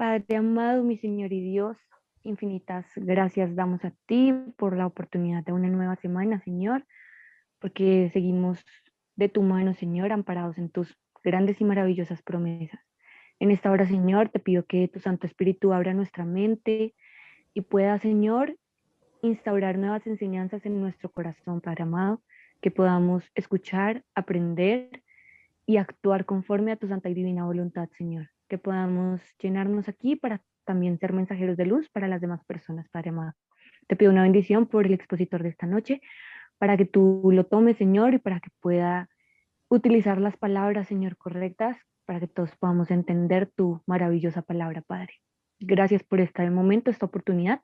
Padre amado, mi Señor y Dios, infinitas gracias damos a ti por la oportunidad de una nueva semana, Señor, porque seguimos de tu mano, Señor, amparados en tus grandes y maravillosas promesas. En esta hora, Señor, te pido que tu Santo Espíritu abra nuestra mente y pueda, Señor, instaurar nuevas enseñanzas en nuestro corazón, Padre amado, que podamos escuchar, aprender y actuar conforme a tu santa y divina voluntad, Señor. Que podamos llenarnos aquí para también ser mensajeros de luz para las demás personas, Padre amado. Te pido una bendición por el expositor de esta noche, para que tú lo tomes, Señor, y para que pueda utilizar las palabras, Señor, correctas, para que todos podamos entender tu maravillosa palabra, Padre. Gracias por este momento, esta oportunidad,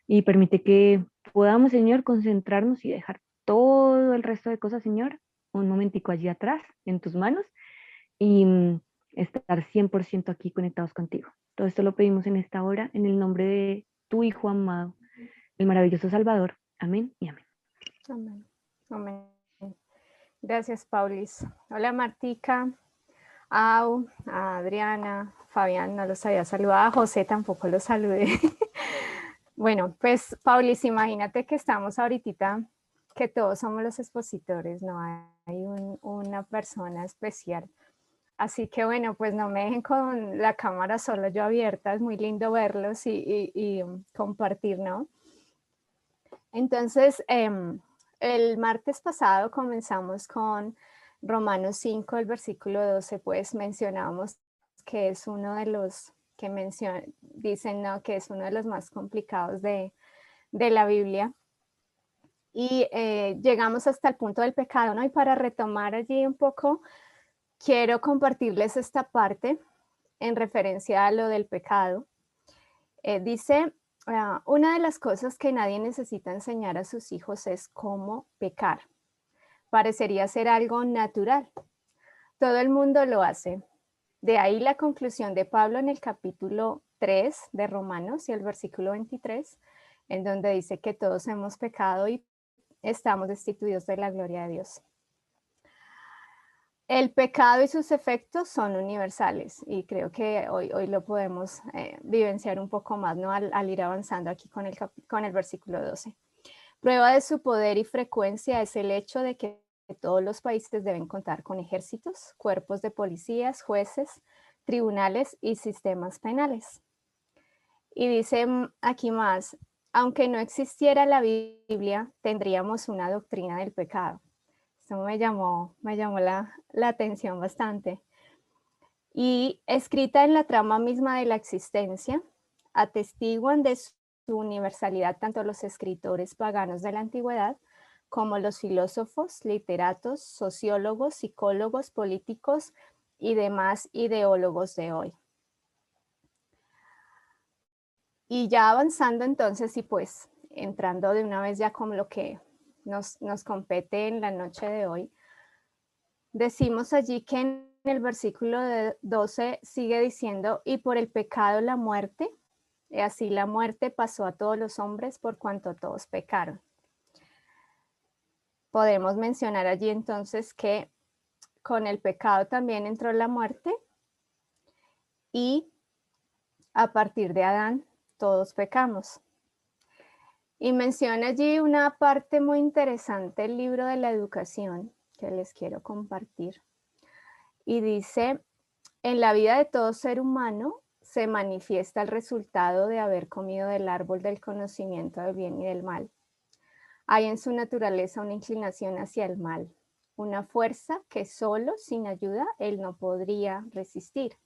y permite que podamos, Señor, concentrarnos y dejar todo el resto de cosas, Señor, un momentico allí atrás, en tus manos, y estar 100% aquí conectados contigo. Todo esto lo pedimos en esta hora, en el nombre de tu Hijo amado, el maravilloso Salvador. Amén y amén. Amén. Amén. Gracias, Paulis. Hola, Martica, Au, a Adriana, Fabián, no los había saludado, a José tampoco los saludé. Bueno, pues, Paulis, imagínate que estamos ahorita, que todos somos los expositores, no hay una persona especial. Así que bueno, pues no me dejen con la cámara solo yo abierta, es muy lindo verlos y compartir, ¿no? Entonces, el martes pasado comenzamos con Romanos 5, el versículo 12, pues mencionamos que es uno de los que dicen, ¿no?, que es uno de los más complicados de la Biblia. Y llegamos hasta el punto del pecado, ¿no? Y para retomar allí un poco, quiero compartirles esta parte en referencia a lo del pecado. Dice, una de las cosas que nadie necesita enseñar a sus hijos es cómo pecar. Parecería ser algo natural. Todo el mundo lo hace. De ahí la conclusión de Pablo en el capítulo 3 de Romanos y el versículo 23, en donde dice que todos hemos pecado y estamos destituidos de la gloria de Dios. El pecado y sus efectos son universales y creo que hoy lo podemos vivenciar un poco más, ¿no?, al ir avanzando aquí con el versículo 12. Prueba de su poder y frecuencia es el hecho de que todos los países deben contar con ejércitos, cuerpos de policías, jueces, tribunales y sistemas penales. Y dice aquí más, aunque no existiera la Biblia, tendríamos una doctrina del pecado. Esto me llamó la atención bastante. Y escrita en la trama misma de la existencia, atestiguan de su universalidad tanto los escritores paganos de la antigüedad como los filósofos, literatos, sociólogos, psicólogos, políticos y demás ideólogos de hoy. Y ya avanzando entonces y pues entrando de una vez ya con lo que nos compete en la noche de hoy, decimos allí que en el versículo 12 sigue diciendo, y por el pecado la muerte, y así la muerte pasó a todos los hombres por cuanto todos pecaron. Podemos mencionar allí entonces que con el pecado también entró la muerte y a partir de Adán todos pecamos. Y menciona allí una parte muy interesante, el libro de la educación, que les quiero compartir. Y dice, en la vida de todo ser humano se manifiesta el resultado de haber comido del árbol del conocimiento del bien y del mal. Hay en su naturaleza una inclinación hacia el mal, una fuerza que solo sin ayuda él no podría resistir.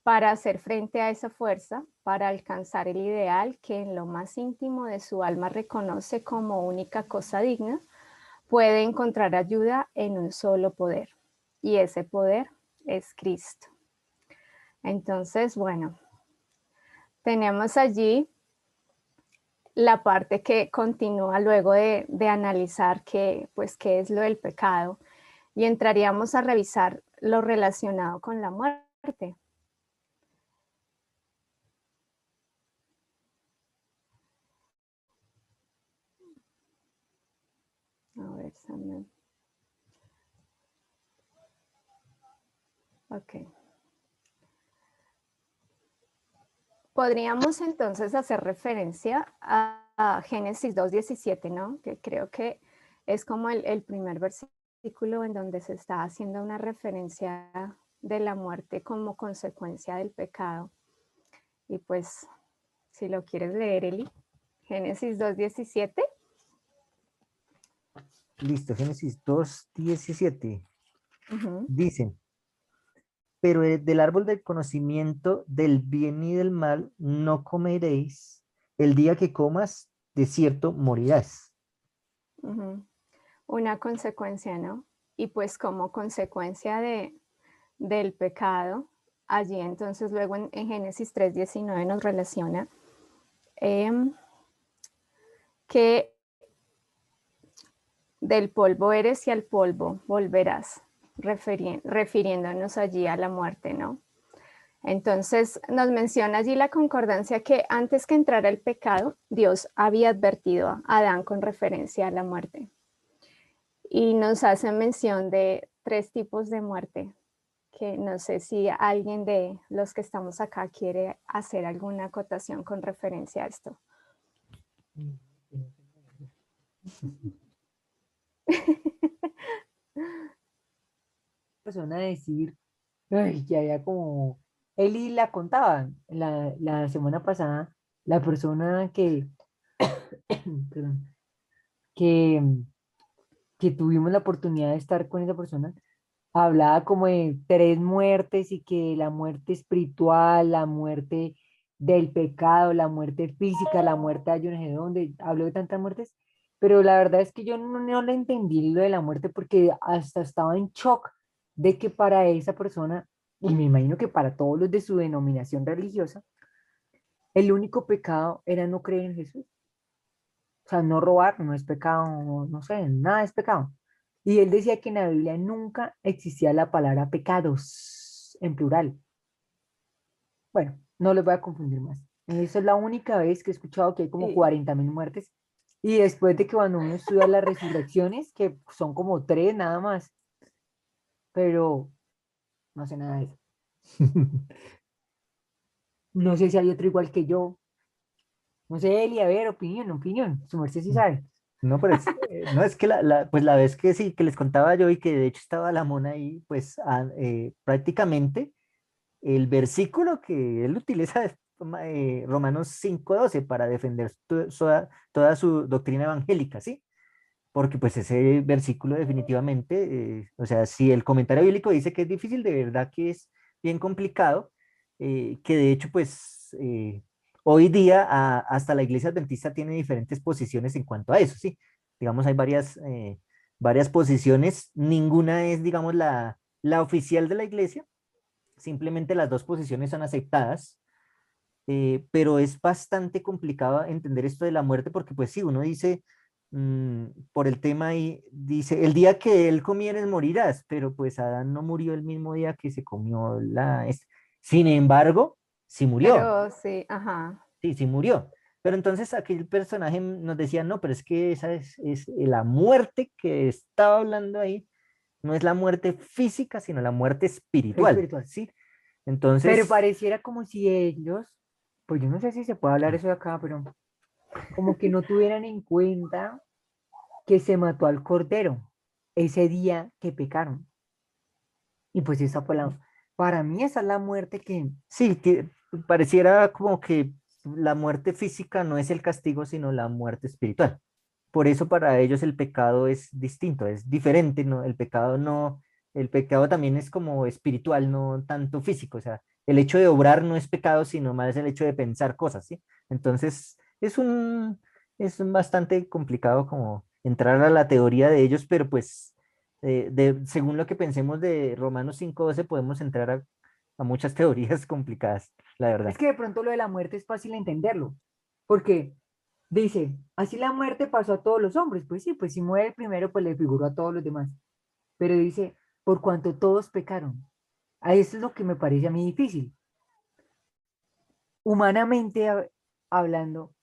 Para hacer frente a esa fuerza, para alcanzar el ideal que en lo más íntimo de su alma reconoce como única cosa digna, puede encontrar ayuda en un solo poder, y ese poder es Cristo. Entonces, bueno, tenemos allí la parte que continúa luego de analizar qué es lo del pecado, y entraríamos a revisar lo relacionado con la muerte. A ver, Samuel. Ok. Podríamos entonces hacer referencia a Génesis 2:17, ¿no? Que creo que es como el primer versículo en donde se está haciendo una referencia de la muerte como consecuencia del pecado. Y pues, si lo quieres leer, Eli, Génesis 2:17. Listo, Génesis 2:17. Uh-huh. Dice, pero del árbol del conocimiento del bien y del mal no comeréis, el día que comas, de cierto morirás. Uh-huh. Una consecuencia, ¿no? Y pues como consecuencia del pecado, allí entonces luego en Génesis 3:19 nos relaciona que del polvo eres y al polvo volverás, refiriéndonos allí a la muerte, ¿no? Entonces nos menciona allí la concordancia que antes que entrara el pecado, Dios había advertido a Adán con referencia a la muerte. Y nos hace mención de 3 tipos de muerte, que no sé si alguien de los que estamos acá quiere hacer alguna acotación con referencia a esto. Persona decir, ay, que había como, Eli la contaba la semana pasada, la persona que, perdón, que, que tuvimos la oportunidad de estar con esa persona, hablaba como de 3 muertes y que la muerte espiritual, la muerte del pecado, la muerte física, la muerte de yo no sé dónde, habló de tantas muertes, pero la verdad es que yo no le entendí lo de la muerte porque hasta estaba en shock de que para esa persona, y me imagino que para todos los de su denominación religiosa, el único pecado era no creer en Jesús. O sea, no robar no es pecado, no sé, nada es pecado. Y él decía que en la Biblia nunca existía la palabra pecados en plural. Bueno, no les voy a confundir más. Esa es la única vez que he escuchado que hay como Sí. 40.000 muertes. Y después de que cuando uno estudia las resurrecciones, que son como 3 nada más, pero no sé nada de eso. No sé si hay otro igual que yo. No sé, Eli, a ver, opinión. Su merced sí sabe. No, pero no es que pues la vez que sí, que les contaba yo y que de hecho estaba la mona ahí, pues prácticamente el versículo que él utiliza es Romanos 5:12 para defender toda su doctrina evangélica, ¿sí? Porque pues ese versículo definitivamente, o sea, si el comentario bíblico dice que es difícil, de verdad que es bien complicado, que de hecho pues hoy día hasta la iglesia adventista tiene diferentes posiciones en cuanto a eso, ¿sí? Digamos, hay varias posiciones, ninguna es, digamos, la oficial de la iglesia, simplemente las dos posiciones son aceptadas, pero es bastante complicado entender esto de la muerte porque pues sí, uno dice, por el tema ahí, dice, el día que él comieres morirás, pero pues Adán no murió el mismo día que se comió Sin embargo, sí murió, Pero sí, ajá. sí, sí murió. Pero entonces aquel personaje nos decía, no, pero es que esa es la muerte que estaba hablando ahí, no es la muerte física, sino la muerte espiritual, Espiritual. ¿sí? Pero Entonces, pareciera como si ellos, pues yo no sé si se puede hablar eso de acá, pero como que no tuvieran en cuenta que se mató al cordero ese día que pecaron. Y pues esa fue para mí esa es la muerte que, sí, pareciera como que la muerte física no es el castigo, sino la muerte espiritual. Por eso para ellos el pecado es distinto, es diferente, ¿no? El pecado también es como espiritual, no tanto físico. O sea, el hecho de obrar no es pecado, sino más el hecho de pensar cosas, ¿sí? Entonces, es bastante complicado como entrar a la teoría de ellos, pero pues según lo que pensemos de Romanos 5:12 podemos entrar a muchas teorías complicadas, la es verdad. que de pronto lo de la muerte es fácil entenderlo, porque dice, así la muerte pasó a todos los hombres, pues sí, pues si muere el primero, pues le figuró a todos los demás, pero dice, por cuanto todos pecaron, a eso es lo que me parece a mí difícil, humanamente hablando,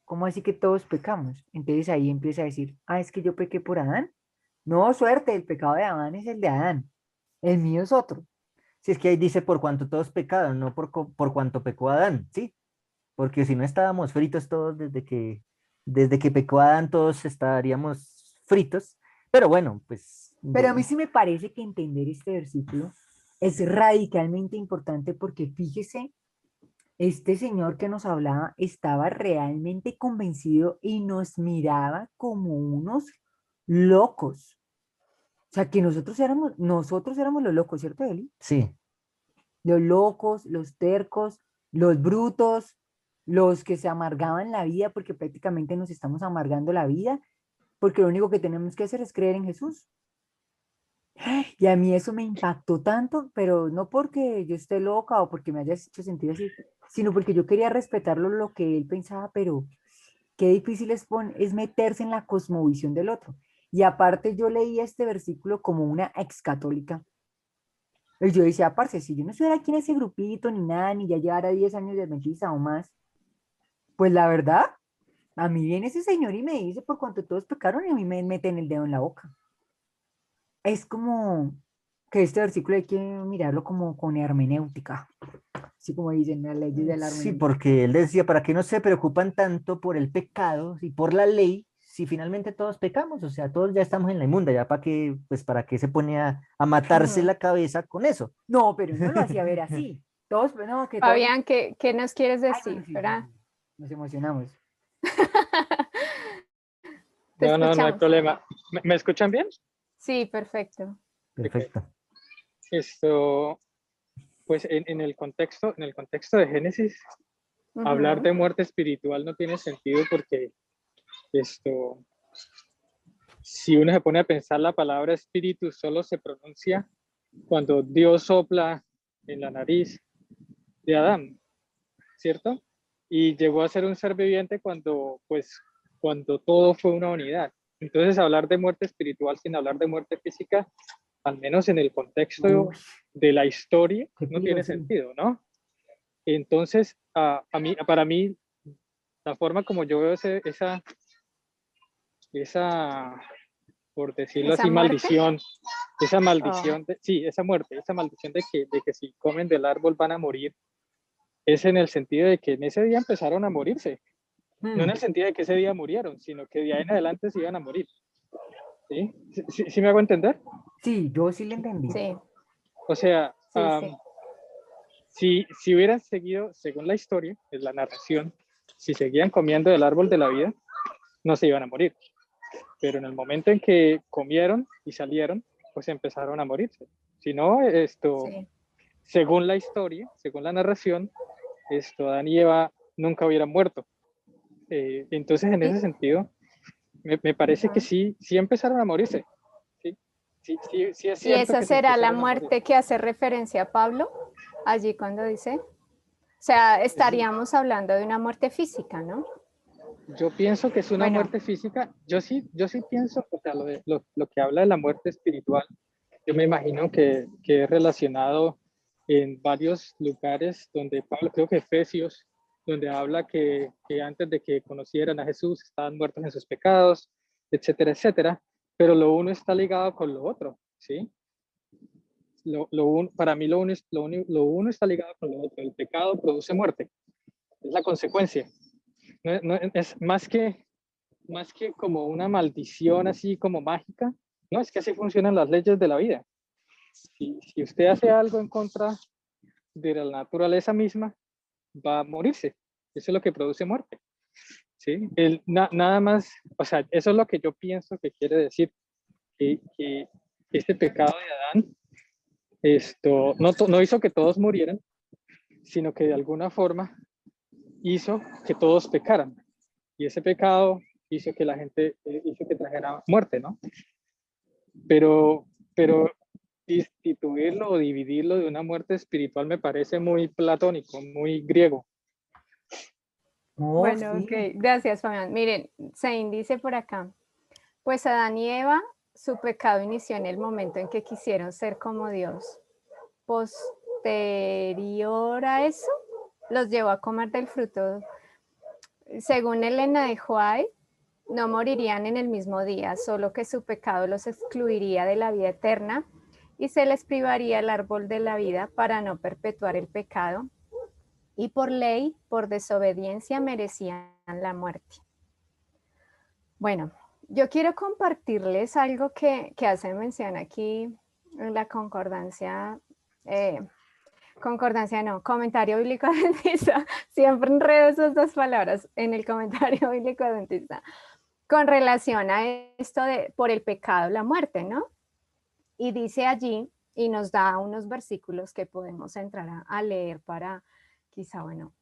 ¿cómo así que todos pecamos? Entonces ahí empieza a decir, ah, es que yo pequé por Adán. No, suerte, el pecado de Adán es el de Adán, el mío es otro. Si es que ahí dice por cuanto todos pecaron, no por cuanto pecó Adán, ¿sí? porque si no estábamos fritos todos desde que pecó Adán, todos estaríamos fritos, pero bueno, pues Pero a mí sí me parece que entender este versículo es radicalmente importante porque fíjese, este señor que nos hablaba estaba realmente convencido y nos miraba como unos locos. O sea, que nosotros éramos los locos, ¿cierto, Eli? sí, Los locos, los tercos, los brutos, los que se amargaban la vida porque prácticamente nos estamos amargando la vida porque lo único que tenemos que hacer es creer en Jesús. Y a mí eso me impactó tanto, pero no porque yo esté loca o porque me haya hecho sentir así, sino porque yo quería respetarlo lo que él pensaba, pero qué difícil es meterse en la cosmovisión del otro. Y aparte yo leía este versículo como una ex católica. Y yo decía, parce, si yo no estuviera aquí en ese grupito ni nada, ni ya llevara 10 años de adventista o más, pues la verdad, a mí viene ese señor y me dice por cuanto todos pecaron y a mí me meten el dedo en la boca. Es como que este versículo hay que mirarlo como con hermenéutica, así como dicen las leyes de la sí, hermenéutica. porque él decía, ¿para qué no se preocupan tanto por el pecado y por la ley si finalmente todos pecamos? O sea, todos ya estamos en la inmunda, ya para qué, pues para qué se pone a matarse Ujú. la cabeza con eso. No, pero él no lo hacía ver así. Todos, pues no, que todos. Fabián, ¿qué nos quieres Ay, bueno, decir? sí, sí, ¿Verdad? sí. Nos emocionamos. Te No, no, no hay escuchamos. problema. ¿Me escuchan bien? Sí, perfecto. Ok. Perfecto. Esto, pues en el contexto de Génesis, hablar Ujú. de muerte espiritual no tiene sentido porque esto, si uno se pone a pensar, la palabra espíritu solo se pronuncia cuando Dios sopla en la nariz de Adán, ¿cierto? Y llegó a ser un ser viviente cuando todo fue una unidad. Entonces, hablar de muerte espiritual sin hablar de muerte física, al menos en el contexto Uy, de la historia, qué no piro, tiene sí. sentido, ¿no? Entonces, para mí, la forma como yo veo esa, por decirlo ¿Esa así, muerte? maldición, esa Oh, maldición, sí, esa muerte, esa maldición de que si comen del árbol van a morir, es en el sentido de que en ese día empezaron a morirse, no en Hmm, el sentido de que ese día murieron, sino que de ahí en adelante se iban a morir. ¿Sí? ¿Sí me hago entender? sí, yo sí le entendí. sí, O sea, sí, sí. si hubieran seguido, según la historia, es la narración, si seguían comiendo del árbol de la vida, no se iban a morir. Pero en el momento en que comieron y salieron, pues empezaron a morirse. Si no, Sí. según la historia, según la narración, Adán y Eva nunca hubieran muerto. Entonces, en Y, ese sentido, me parece que ujú. sí empezaron a morirse. Sí, sí es ¿Y cierto esa que se será la empezaron a morir. muerte que hace referencia a Pablo allí cuando dice? O sea, estaríamos hablando de una muerte física, ¿no? Yo pienso que es una Bueno, muerte física. Yo sí pienso, o sea, lo que habla de la muerte espiritual, yo me imagino que es relacionado en varios lugares donde Pablo, creo que Efesios, donde habla que antes de que conocieran a Jesús estaban muertos en sus pecados, etcétera, etcétera, pero lo uno está ligado con lo otro, ¿sí? Para mí lo uno está ligado con lo otro. El pecado produce muerte, es la consecuencia. No, es más que como una maldición así como mágica, no, es que así funcionan las leyes de la vida. Si usted hace algo en contra de la naturaleza misma, va a morirse. Eso es lo que produce muerte. ¿Sí? Nada más, o sea, eso es lo que yo pienso que quiere decir, que este pecado de Adán no hizo que todos murieran, sino que de alguna forma hizo que todos pecaran. Y ese pecado hizo que la gente, hizo que trajera muerte, ¿no? Pero instituirlo o dividirlo de una muerte espiritual me parece muy platónico, muy griego. Oh, bueno, ok. sí. Gracias, Fabián. Miren, Zain dice por acá, pues Adán y Eva, su pecado inició en el momento en que quisieron ser como Dios. Posterior a eso, los llevó a comer del fruto. Según Elena de White, no morirían en el mismo día, solo que su pecado los excluiría de la vida eterna y se les privaría el árbol de la vida para no perpetuar el pecado y por ley, por desobediencia, merecían la muerte. Bueno, yo quiero compartirles algo que hace mención aquí en la concordancia, comentario bíblico adventista. Siempre enredo esas dos palabras en el comentario bíblico adventista, con relación a esto de por el pecado la muerte, ¿no? Y dice allí, y nos da unos versículos que podemos entrar a leer para quizá, bueno,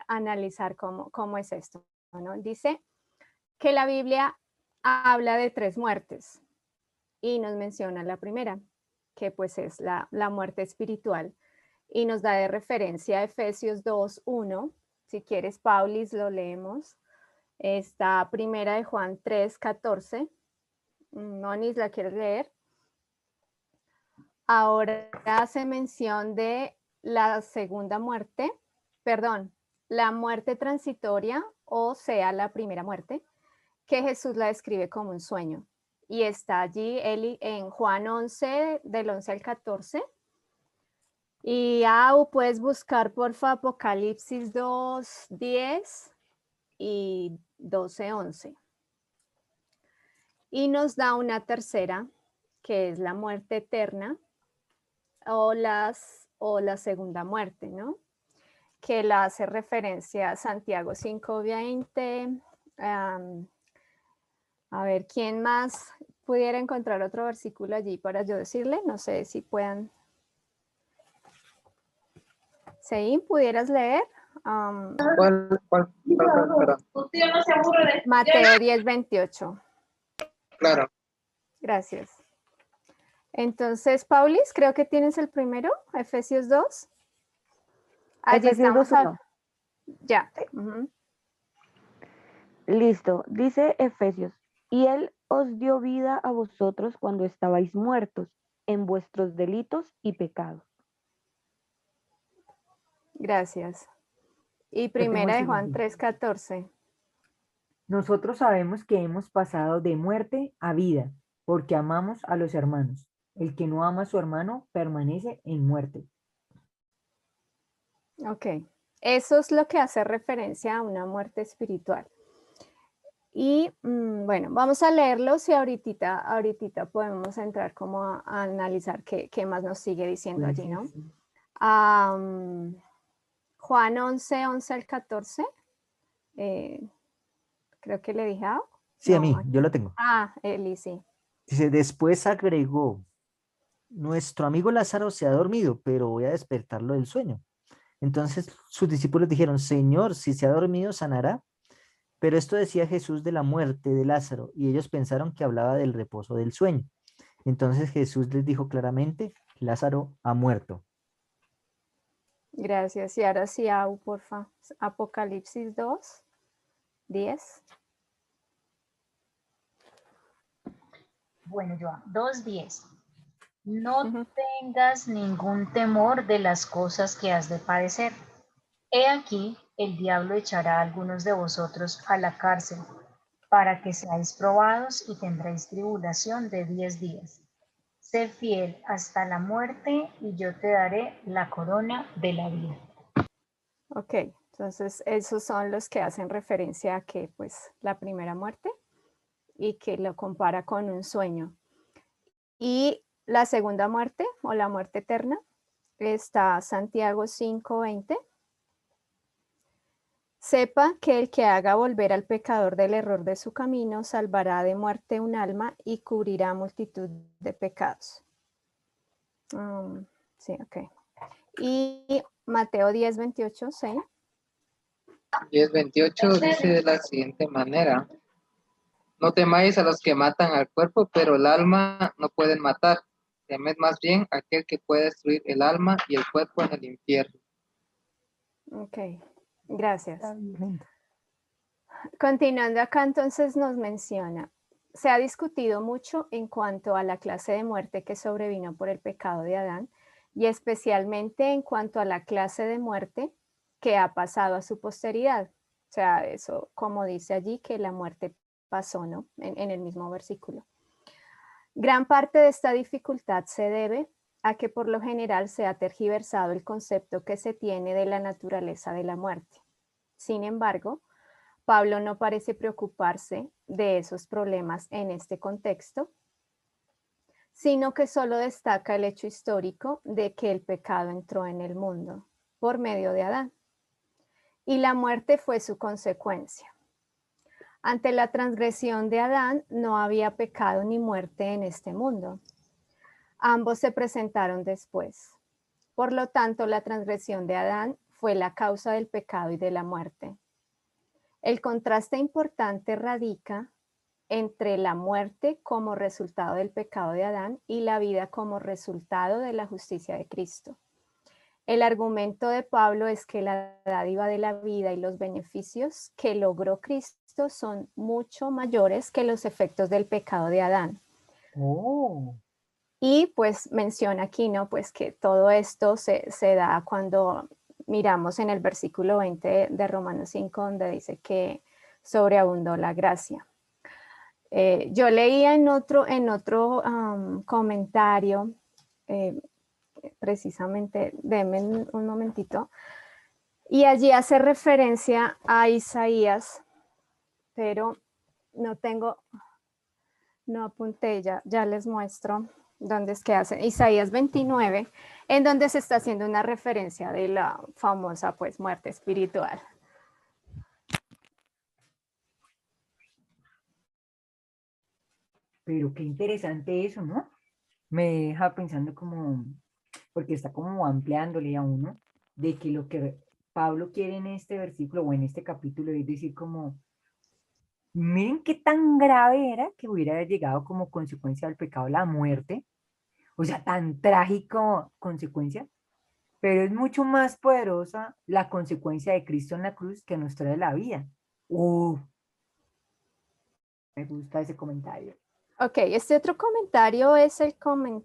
analizar cómo es esto, ¿no? Dice que la Biblia habla de 3 muertes y nos menciona la primera, que pues es la muerte espiritual, y nos da de referencia Efesios 2:1. Si quieres, Paulis, lo leemos. Está primera de Juan 3:14. Monis, ¿la quieres leer? Ahora hace mención de la segunda muerte, perdón, la muerte transitoria, o sea, la primera muerte, que Jesús la describe como un sueño. Y está allí en Juan 11, del 11 al 14. Y puedes buscar, porfa, Apocalipsis 2:10 y 12:11. Y nos da una tercera, que es la muerte eterna, o la segunda muerte, ¿no? Que la hace referencia a Santiago 5:20. A ver, ¿quién más pudiera encontrar otro versículo allí para yo decirle? No sé si puedan. ¿Sí? ¿Pudieras leer? ¿Cuál? Perdón. Mateo 10:28. Claro. Gracias. Entonces, Paulis, creo que tienes el primero, Efesios 2. Allí Efesios estamos. 2:1. Ya. Uh-huh. Listo, dice Efesios, y Él os dio vida a vosotros cuando estabais muertos en vuestros delitos y pecados. Gracias. Y tengo el primera de Juan siguiente. 3:14. Nosotros sabemos que hemos pasado de muerte a vida, porque amamos a los hermanos. El que no ama a su hermano permanece en muerte. Ok. Eso es lo que hace referencia a una muerte espiritual. Y bueno, vamos a leerlos y ahorita podemos entrar como a analizar qué más nos sigue diciendo allí, ¿no? Juan 11:11 al 14. Creo que le dije algo. Sí, a No, mí, yo lo tengo. Eli, sí. Dice, después agregó, nuestro amigo Lázaro se ha dormido, pero voy a despertarlo del sueño. Entonces sus discípulos dijeron, Señor, si se ha dormido, sanará. Pero esto decía Jesús de la muerte de Lázaro, y ellos pensaron que hablaba del reposo del sueño. Entonces Jesús les dijo claramente, Lázaro ha muerto. Gracias. Y ahora sí, porfa. Apocalipsis 2:10. Bueno, Joan, 2:10. No Ujú. tengas ningún temor de las cosas que has de padecer. He aquí, el diablo echará a algunos de vosotros a la cárcel, para que seáis probados y tendréis tribulación de 10 días. Sé fiel hasta la muerte y yo te daré la corona de la vida. Ok, entonces esos son los que hacen referencia a que pues la primera muerte y que lo compara con un sueño. Y la segunda muerte o la muerte eterna está Santiago 5:20. Sepa que el que haga volver al pecador del error de su camino salvará de muerte un alma y cubrirá multitud de pecados. Sí, ok. Y Mateo 10:28, ¿sí? 10:28 dice de la siguiente manera. No temáis a los que matan al cuerpo, pero el alma no pueden matar. Temed más bien a aquel que puede destruir el alma y el cuerpo en el infierno. Ok, gracias. Está violento. Continuando acá, entonces nos menciona, se ha discutido mucho en cuanto a la clase de muerte que sobrevino por el pecado de Adán y especialmente en cuanto a la clase de muerte que ha pasado a su posteridad. O sea, eso como dice allí que la muerte pasó, ¿no? En el mismo versículo. Gran parte de esta dificultad se debe a que por lo general se ha tergiversado el concepto que se tiene de la naturaleza de la muerte. Sin embargo, Pablo no parece preocuparse de esos problemas en este contexto, sino que solo destaca el hecho histórico de que el pecado entró en el mundo por medio de Adán, y la muerte fue su consecuencia. Ante la transgresión de Adán no había pecado ni muerte en este mundo. Ambos se presentaron después. Por lo tanto, la transgresión de Adán fue la causa del pecado y de la muerte. El contraste importante radica entre la muerte como resultado del pecado de Adán y la vida como resultado de la justicia de Cristo. El argumento de Pablo es que la dádiva de la vida y los beneficios que logró Cristo son mucho mayores que los efectos del pecado de Adán. Oh, Y pues menciona aquí, ¿no? Pues que todo esto se da cuando miramos en el versículo 20 de Romanos 5, donde dice que sobreabundó la gracia. Yo leía en otro comentario, precisamente, denme un momentito, y allí hace referencia a Isaías, pero no apunté, ya les muestro dónde es que hace Isaías 29, en donde se está haciendo una referencia de la famosa pues muerte espiritual. pero qué interesante eso, ¿no? Me deja pensando como, porque está como ampliándole a uno, de que lo que Pablo quiere en este versículo o en este capítulo es decir como, miren qué tan grave era que hubiera llegado como consecuencia del pecado la muerte, o sea, tan trágico consecuencia, pero es mucho más poderosa la consecuencia de Cristo en la cruz que nos trae la vida. Me gusta ese comentario. Ok, este otro comentario es el O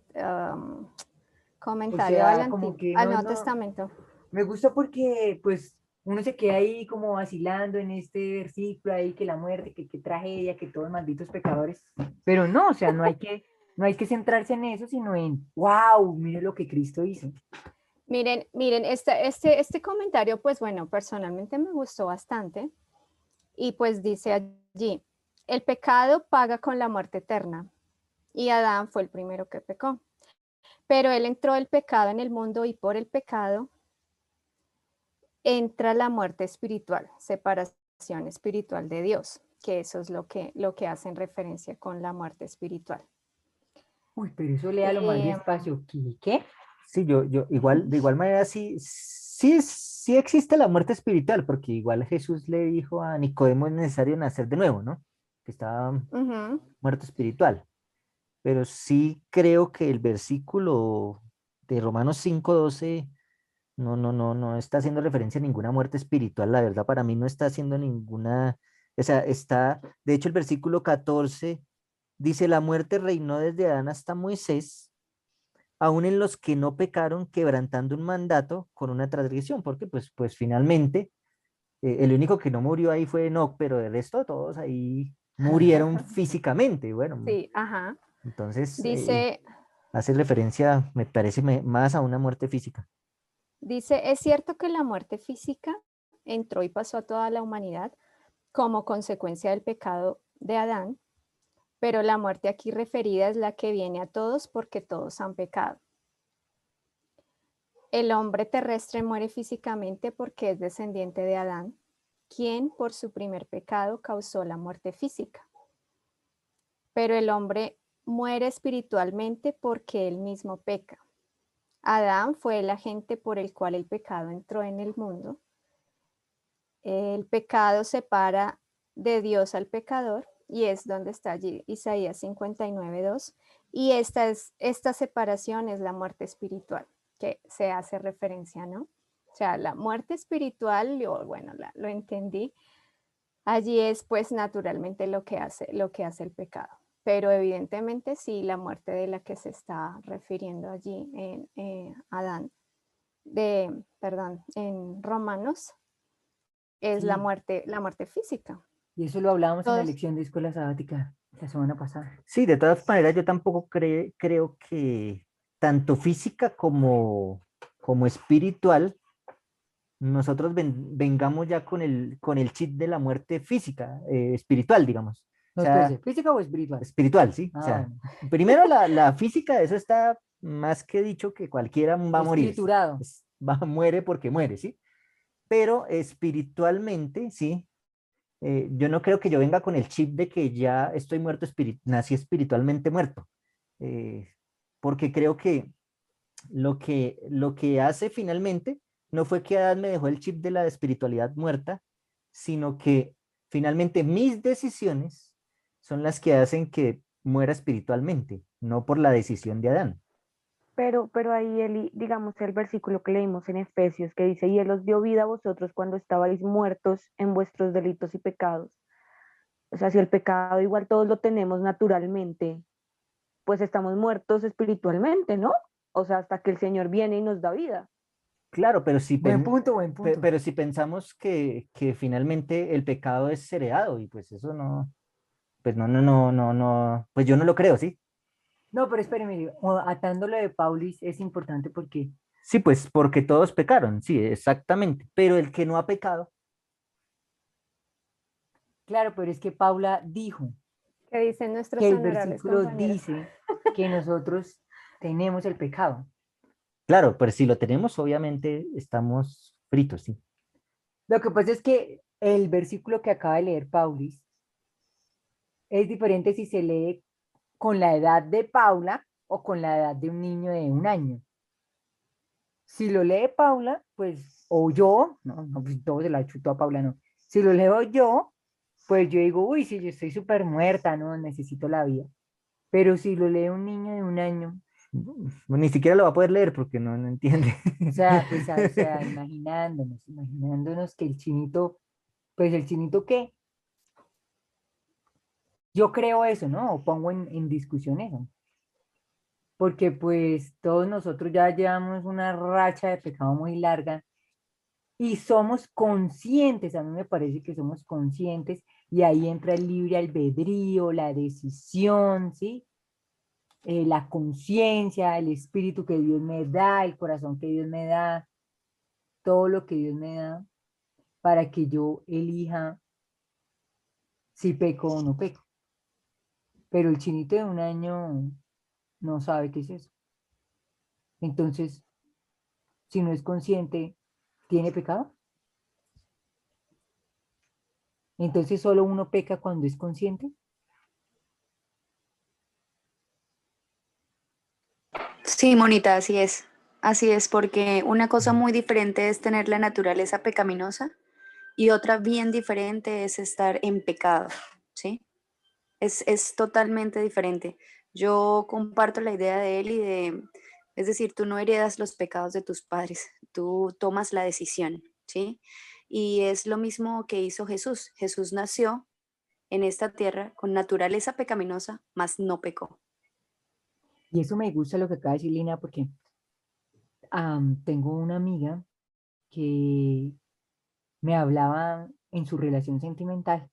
comentario al, sea, como que al no, Nuevo no, Testamento. me gusta porque pues uno se queda ahí como vacilando en este versículo ahí que la muerte, que qué tragedia, que todos malditos pecadores, pero no, o sea, no hay que centrarse en eso, sino en, wow, mire lo que Cristo hizo. Miren, este comentario, pues bueno, personalmente me gustó bastante. Y pues dice allí, el pecado paga con la muerte eterna. Y Adán fue el primero que pecó. Pero él entró el pecado en el mundo y por el pecado entra la muerte espiritual, separación espiritual de Dios, que eso es lo que hacen referencia con la muerte espiritual. Uy, pero eso léalo más despacio. ¿Qué? Sí, yo igual, de igual manera, sí existe la muerte espiritual, porque igual Jesús le dijo a Nicodemo es necesario nacer de nuevo, ¿no? Que estaba Ujú. muerto espiritual. Pero sí creo que el versículo de Romanos 5:12 no está haciendo referencia a ninguna muerte espiritual. La verdad, para mí no está haciendo ninguna, o sea, de hecho, el versículo 14 dice, la muerte reinó desde Adán hasta Moisés, aún en los que no pecaron, quebrantando un mandato con una transgresión, porque pues finalmente el único que no murió ahí fue Enoc, pero el resto todos ahí murieron físicamente. Bueno, Sí, ajá. entonces Dice, hace referencia, me parece más a una muerte física. es cierto que la muerte física entró y pasó a toda la humanidad como consecuencia del pecado de Adán, pero la muerte aquí referida es la que viene a todos porque todos han pecado. El hombre terrestre muere físicamente porque es descendiente de Adán, quien por su primer pecado causó la muerte física. Pero el hombre muere espiritualmente porque él mismo peca. Adán fue el agente por el cual el pecado entró en el mundo. El pecado separa de Dios al pecador y es donde está allí Isaías 59:2. Y esta separación es la muerte espiritual, que se hace referencia, ¿no? O sea, la muerte espiritual, yo, bueno, lo entendí. Allí es pues naturalmente lo que hace el pecado. Pero evidentemente sí, la muerte de la que se está refiriendo allí en Adán, en Romanos, es la Sí, muerte física. y eso lo hablábamos en la Todos, lección de escuela sabática la semana pasada. Sí, de todas maneras, yo tampoco creo que tanto física como espiritual, nosotros vengamos ya con el chip de la muerte física, espiritual, digamos. O ¿No tú sea, dices física o espiritual? espiritual, sí. O Ah, sea, bueno. primero la física, eso está más que dicho que cualquiera va a morir. Escriturado. Muere porque muere, ¿sí? Pero espiritualmente, sí. Yo no creo que yo venga con el chip de que ya estoy muerto, nací espiritualmente muerto. eh, Porque creo que lo que hace finalmente no fue que Adán me dejó el chip de la espiritualidad muerta, sino que finalmente mis decisiones son las que hacen que muera espiritualmente, no por la decisión de Adán. Pero ahí, Eli, digamos el versículo que leímos en Efesios que dice, y Él os dio vida a vosotros cuando estabais muertos en vuestros delitos y pecados. O sea, si el pecado igual todos lo tenemos naturalmente, pues estamos muertos espiritualmente, ¿no? O sea, hasta que el Señor viene y nos da vida. Claro, pero si, Buen punto, buen punto. pero si pensamos que finalmente el pecado es heredado y pues eso no, pues no, pues yo no lo creo, ¿sí? No, pero espéreme, atándolo de Paulis es importante porque, Sí, pues porque todos pecaron, sí, exactamente, pero el que no ha pecado, claro, pero es que Paula dijo ¿Qué dicen nuestros que el honorables versículo compañeros? dice que nosotros tenemos el pecado. claro, pero si lo tenemos, obviamente estamos fritos, sí. Lo que pasa es que el versículo que acaba de leer Paulis es diferente si se lee con la edad de Paula o con la edad de un niño de 1 año. Si lo lee Paula, pues, o yo, no, pues todo se la chutó a Paula, no. Si lo leo yo, pues yo digo, uy, sí, yo estoy súper muerta, no, necesito la vida. Pero si lo lee un niño de 1 año, Ni siquiera lo va a poder leer porque no entiende. o sea, pues, o sea, imaginándonos que el chinito, pues el chinito, ¿qué? Yo creo eso, ¿no? O pongo en discusión eso. Porque pues todos nosotros ya llevamos una racha de pecado muy larga y somos conscientes, a mí me parece que somos conscientes y ahí entra el libre albedrío, la decisión, ¿sí? La conciencia, el espíritu que Dios me da, el corazón que Dios me da, todo lo que Dios me da para que yo elija si peco o no peco. Pero el chinito de 1 año no sabe qué es eso. Entonces, si no es consciente, ¿tiene pecado? Entonces, ¿solo uno peca cuando es consciente? Sí, Monita, así es. Así es, porque una cosa muy diferente es tener la naturaleza pecaminosa y otra bien diferente es estar en pecado, ¿sí? Es totalmente diferente. Yo comparto la idea de él es decir, tú no heredas los pecados de tus padres, tú tomas la decisión, ¿sí? Y es lo mismo que hizo Jesús. Jesús nació en esta tierra con naturaleza pecaminosa, mas no pecó. Y eso me gusta lo que acaba de decir Lina, porque tengo una amiga que me hablaba en su relación sentimental,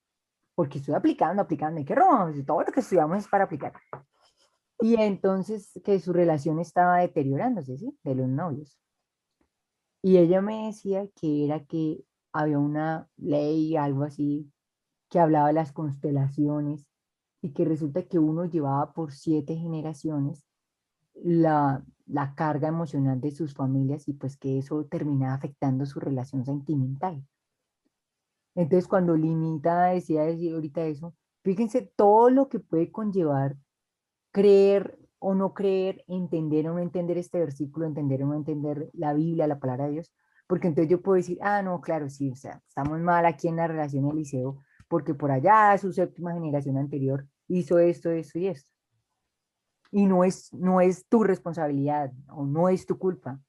porque estoy aplicando, y que romance, todo lo que estudiamos es para aplicar. Y entonces que su relación estaba deteriorándose, ¿sí? De los novios. Y ella me decía que era que había una ley, algo así, que hablaba de las constelaciones y que resulta que uno llevaba por 7 generaciones la carga emocional de sus familias y pues que eso terminaba afectando su relación sentimental. Entonces, cuando Linita decía decir ahorita eso, fíjense todo lo que puede conllevar creer o no creer, entender o no entender este versículo, entender o no entender la Biblia, la palabra de Dios, porque entonces yo puedo decir, ah, no, claro, sí, o sea, estamos mal aquí en la relación Eliseo, porque por allá su séptima generación anterior hizo esto, esto y esto. Y no es tu responsabilidad o no es tu culpa.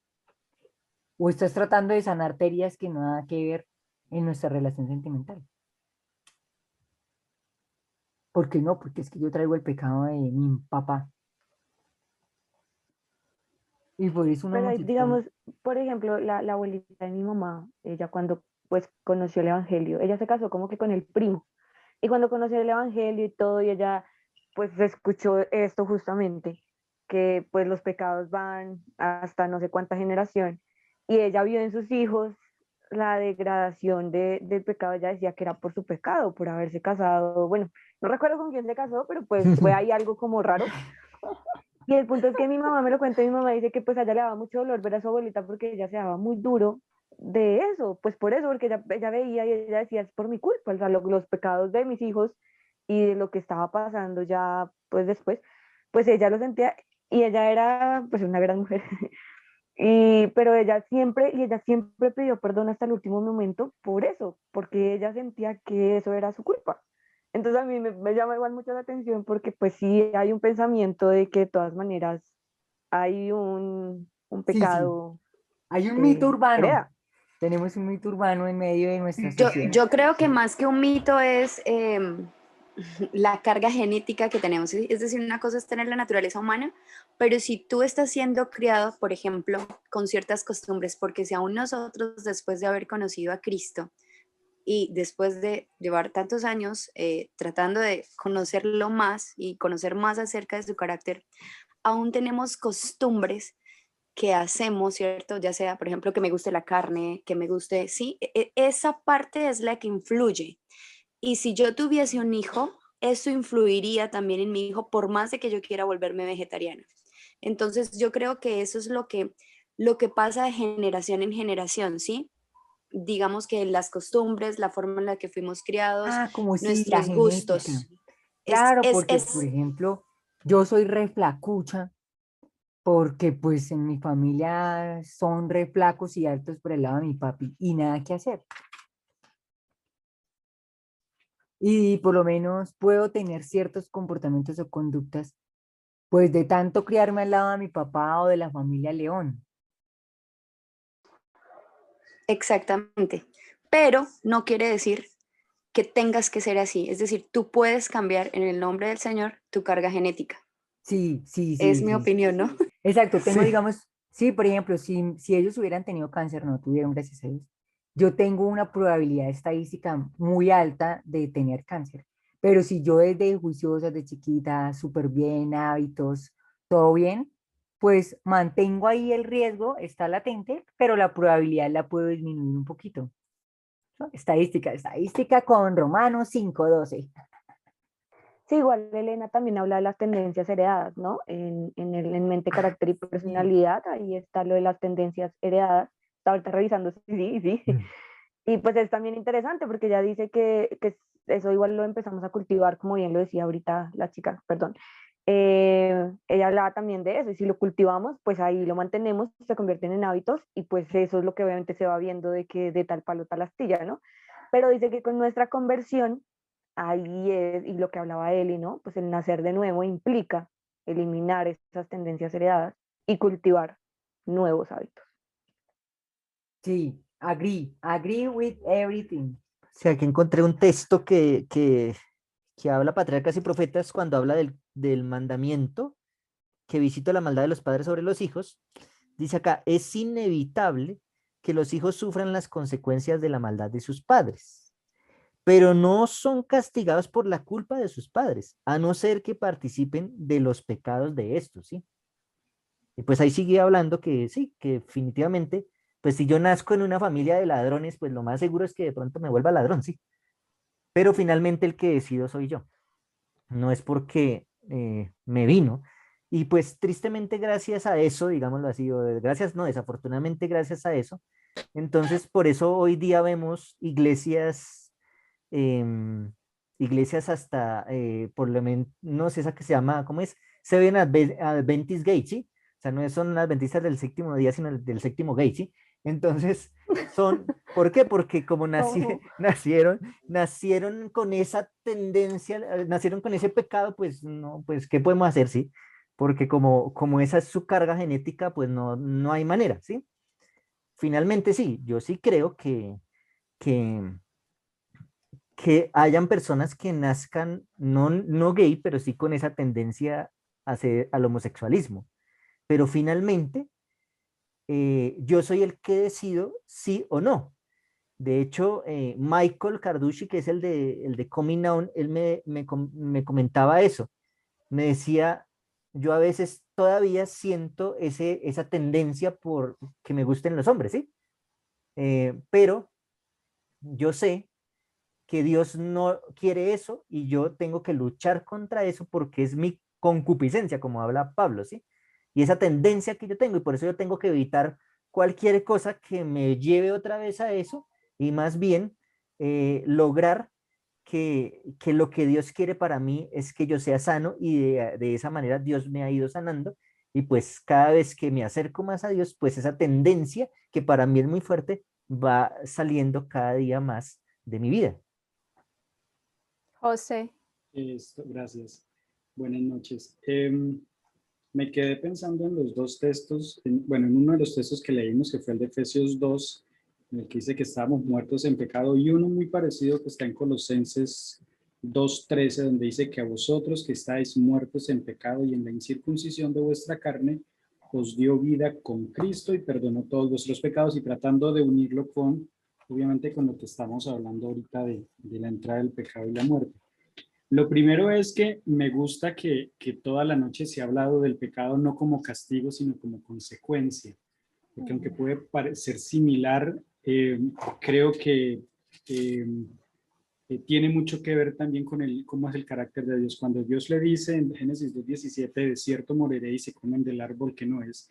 O estás tratando de sanar heridas que no nada que ver en nuestra relación sentimental. ¿Por qué no? Porque es que yo traigo el pecado de mi papá. Y por eso un Pero homosexual. digamos, por ejemplo, la abuelita de mi mamá, ella cuando pues conoció el Evangelio, ella se casó como que con el primo. Y cuando conoció el Evangelio y todo, y ella pues escuchó esto justamente, que pues los pecados van hasta no sé cuánta generación, y ella vio en sus hijos la degradación del pecado. Ella decía que era por su pecado, por haberse casado, bueno, no recuerdo con quién se casó, pero pues fue ahí algo como raro. Y el punto es que mi mamá me lo cuenta, mi mamá dice que pues a ella le daba mucho dolor ver a su abuelita porque ella se daba muy duro de eso, pues por eso, porque ella veía y ella decía, es por mi culpa, o sea, los pecados de mis hijos y de lo que estaba pasando ya pues después, pues ella lo sentía, y ella era pues una gran mujer. Pero ella siempre pidió perdón hasta el último momento por eso, porque ella sentía que eso era su culpa. Entonces a mí me llama igual mucho la atención porque pues sí hay un pensamiento de que de todas maneras hay un Sí, sí, pecado hay un mito que urbano. hereda. Tenemos un mito urbano en medio de nuestra Yo, sociedad. yo creo que más que un mito es la carga genética que tenemos. Es decir, una cosa es tener la naturaleza humana, pero si tú estás siendo criado, por ejemplo, con ciertas costumbres, porque si aún nosotros, después de haber conocido a Cristo y después de llevar tantos años tratando de conocerlo más y conocer más acerca de su carácter, aún tenemos costumbres que hacemos, ¿cierto? Ya sea, por ejemplo, que me guste la carne, que me guste, sí, esa parte es la que influye. Y si yo tuviese un hijo, eso influiría también en mi hijo, por más de que yo quiera volverme vegetariana. Entonces, yo creo que eso es lo que pasa de generación en generación, ¿sí? Digamos que las costumbres, la forma en la que fuimos criados, Ah, como si la nuestros genética. gustos. Claro, porque, por ejemplo, yo soy re flacucha, porque pues en mi familia son re flacos y altos por el lado de mi papi, y nada que hacer. Y por lo menos puedo tener ciertos comportamientos o conductas, pues de tanto criarme al lado de mi papá o de la familia León. Exactamente. Pero no quiere decir que tengas que ser así. Es decir, tú puedes cambiar en el nombre del Señor tu carga genética. Sí, sí, Es sí, mi sí. opinión, ¿no? Exacto, tengo, Sí. digamos, sí, por ejemplo, si ellos hubieran tenido cáncer, no tuvieron, gracias a Dios, yo tengo una probabilidad estadística muy alta de tener cáncer. Pero si yo desde juiciosa, de chiquita, súper bien, hábitos, todo bien, pues mantengo ahí el riesgo, está latente, pero la probabilidad la puedo disminuir un poquito, ¿no? Estadística con Romanos 5:12. Sí, igual Elena también habla de las tendencias heredadas, ¿no? En mente, carácter y Sí. personalidad, ahí está lo de las tendencias heredadas. Está ahorita revisando, sí, sí. Mm. Y pues es también interesante porque ya dice que eso igual lo empezamos a cultivar, como bien lo decía ahorita la chica, perdón. Ella hablaba también de eso, y si lo cultivamos, pues ahí lo mantenemos, se convierten en hábitos, y pues eso es lo que obviamente se va viendo de que de tal palo tal astilla, ¿no? Pero dice que con nuestra conversión, ahí es, y lo que hablaba Eli, ¿no? Pues el nacer de nuevo implica eliminar esas tendencias heredadas y cultivar nuevos hábitos. Sí, agree with everything. O sea, que encontré un texto que habla Patriarcas y Profetas cuando habla del mandamiento que visito la maldad de los padres sobre los hijos. Dice acá, es inevitable que los hijos sufran las consecuencias de la maldad de sus padres, pero no son castigados por la culpa de sus padres, a no ser que participen de los pecados de estos, ¿sí? Y pues ahí sigue hablando que sí, que definitivamente, pues si yo nazco en una familia de ladrones, pues lo más seguro es que de pronto me vuelva ladrón, sí. Pero finalmente el que decido soy yo. No es porque me vino. Y pues tristemente gracias a eso, digámoslo así, o gracias, no, desafortunadamente gracias a eso, entonces por eso hoy día vemos iglesias, em, iglesias hasta, por lo menos, no sé, esa que se llama, ¿cómo es? Seven Adventist Gate, ¿sí? O sea, no son adventistas del séptimo día, sino del séptimo gate, ¿sí? Entonces, ¿por qué? Porque como ¿Cómo? nacieron con esa tendencia, nacieron con ese pecado, pues no, pues, ¿qué podemos hacer, sí? Porque como esa es su carga genética, pues no hay manera, ¿sí? Finalmente sí, yo sí creo que, que hayan personas que nazcan no gay, pero sí con esa tendencia al homosexualismo. Pero finalmente, yo soy el que decido sí o no. De hecho, Michael Carducci, que es el de Coming Out, él me comentaba eso. Me decía, yo a veces todavía siento esa tendencia por que me gusten los hombres, ¿sí? Pero yo sé que Dios no quiere eso y yo tengo que luchar contra eso porque es mi concupiscencia, como habla Pablo, ¿sí? Y esa tendencia que yo tengo, y por eso yo tengo que evitar cualquier cosa que me lleve otra vez a eso y más bien lograr que lo que Dios quiere para mí es que yo sea sano y de esa manera Dios me ha ido sanando y pues cada vez que me acerco más a Dios, pues esa tendencia que para mí es muy fuerte va saliendo cada día más de mi vida. José, Gracias. Buenas noches. Me quedé pensando en los dos textos, bueno, en uno de los textos que leímos, que fue el de Efesios 2, en el que dice que estábamos muertos en pecado, y uno muy parecido que está en Colosenses 2:13, donde dice que a vosotros que estáis muertos en pecado y en la incircuncisión de vuestra carne, os dio vida con Cristo y perdonó todos vuestros pecados, y tratando de unirlo con, obviamente, con lo que estamos hablando ahorita de la entrada del pecado y la muerte. Lo primero es que me gusta que toda la noche se ha hablado del pecado no como castigo, sino como consecuencia. Porque aunque puede parecer similar, creo que tiene mucho que ver también con cómo es el carácter de Dios. Cuando Dios le dice en Génesis 2:17, de cierto moriré y se comen del árbol que no es,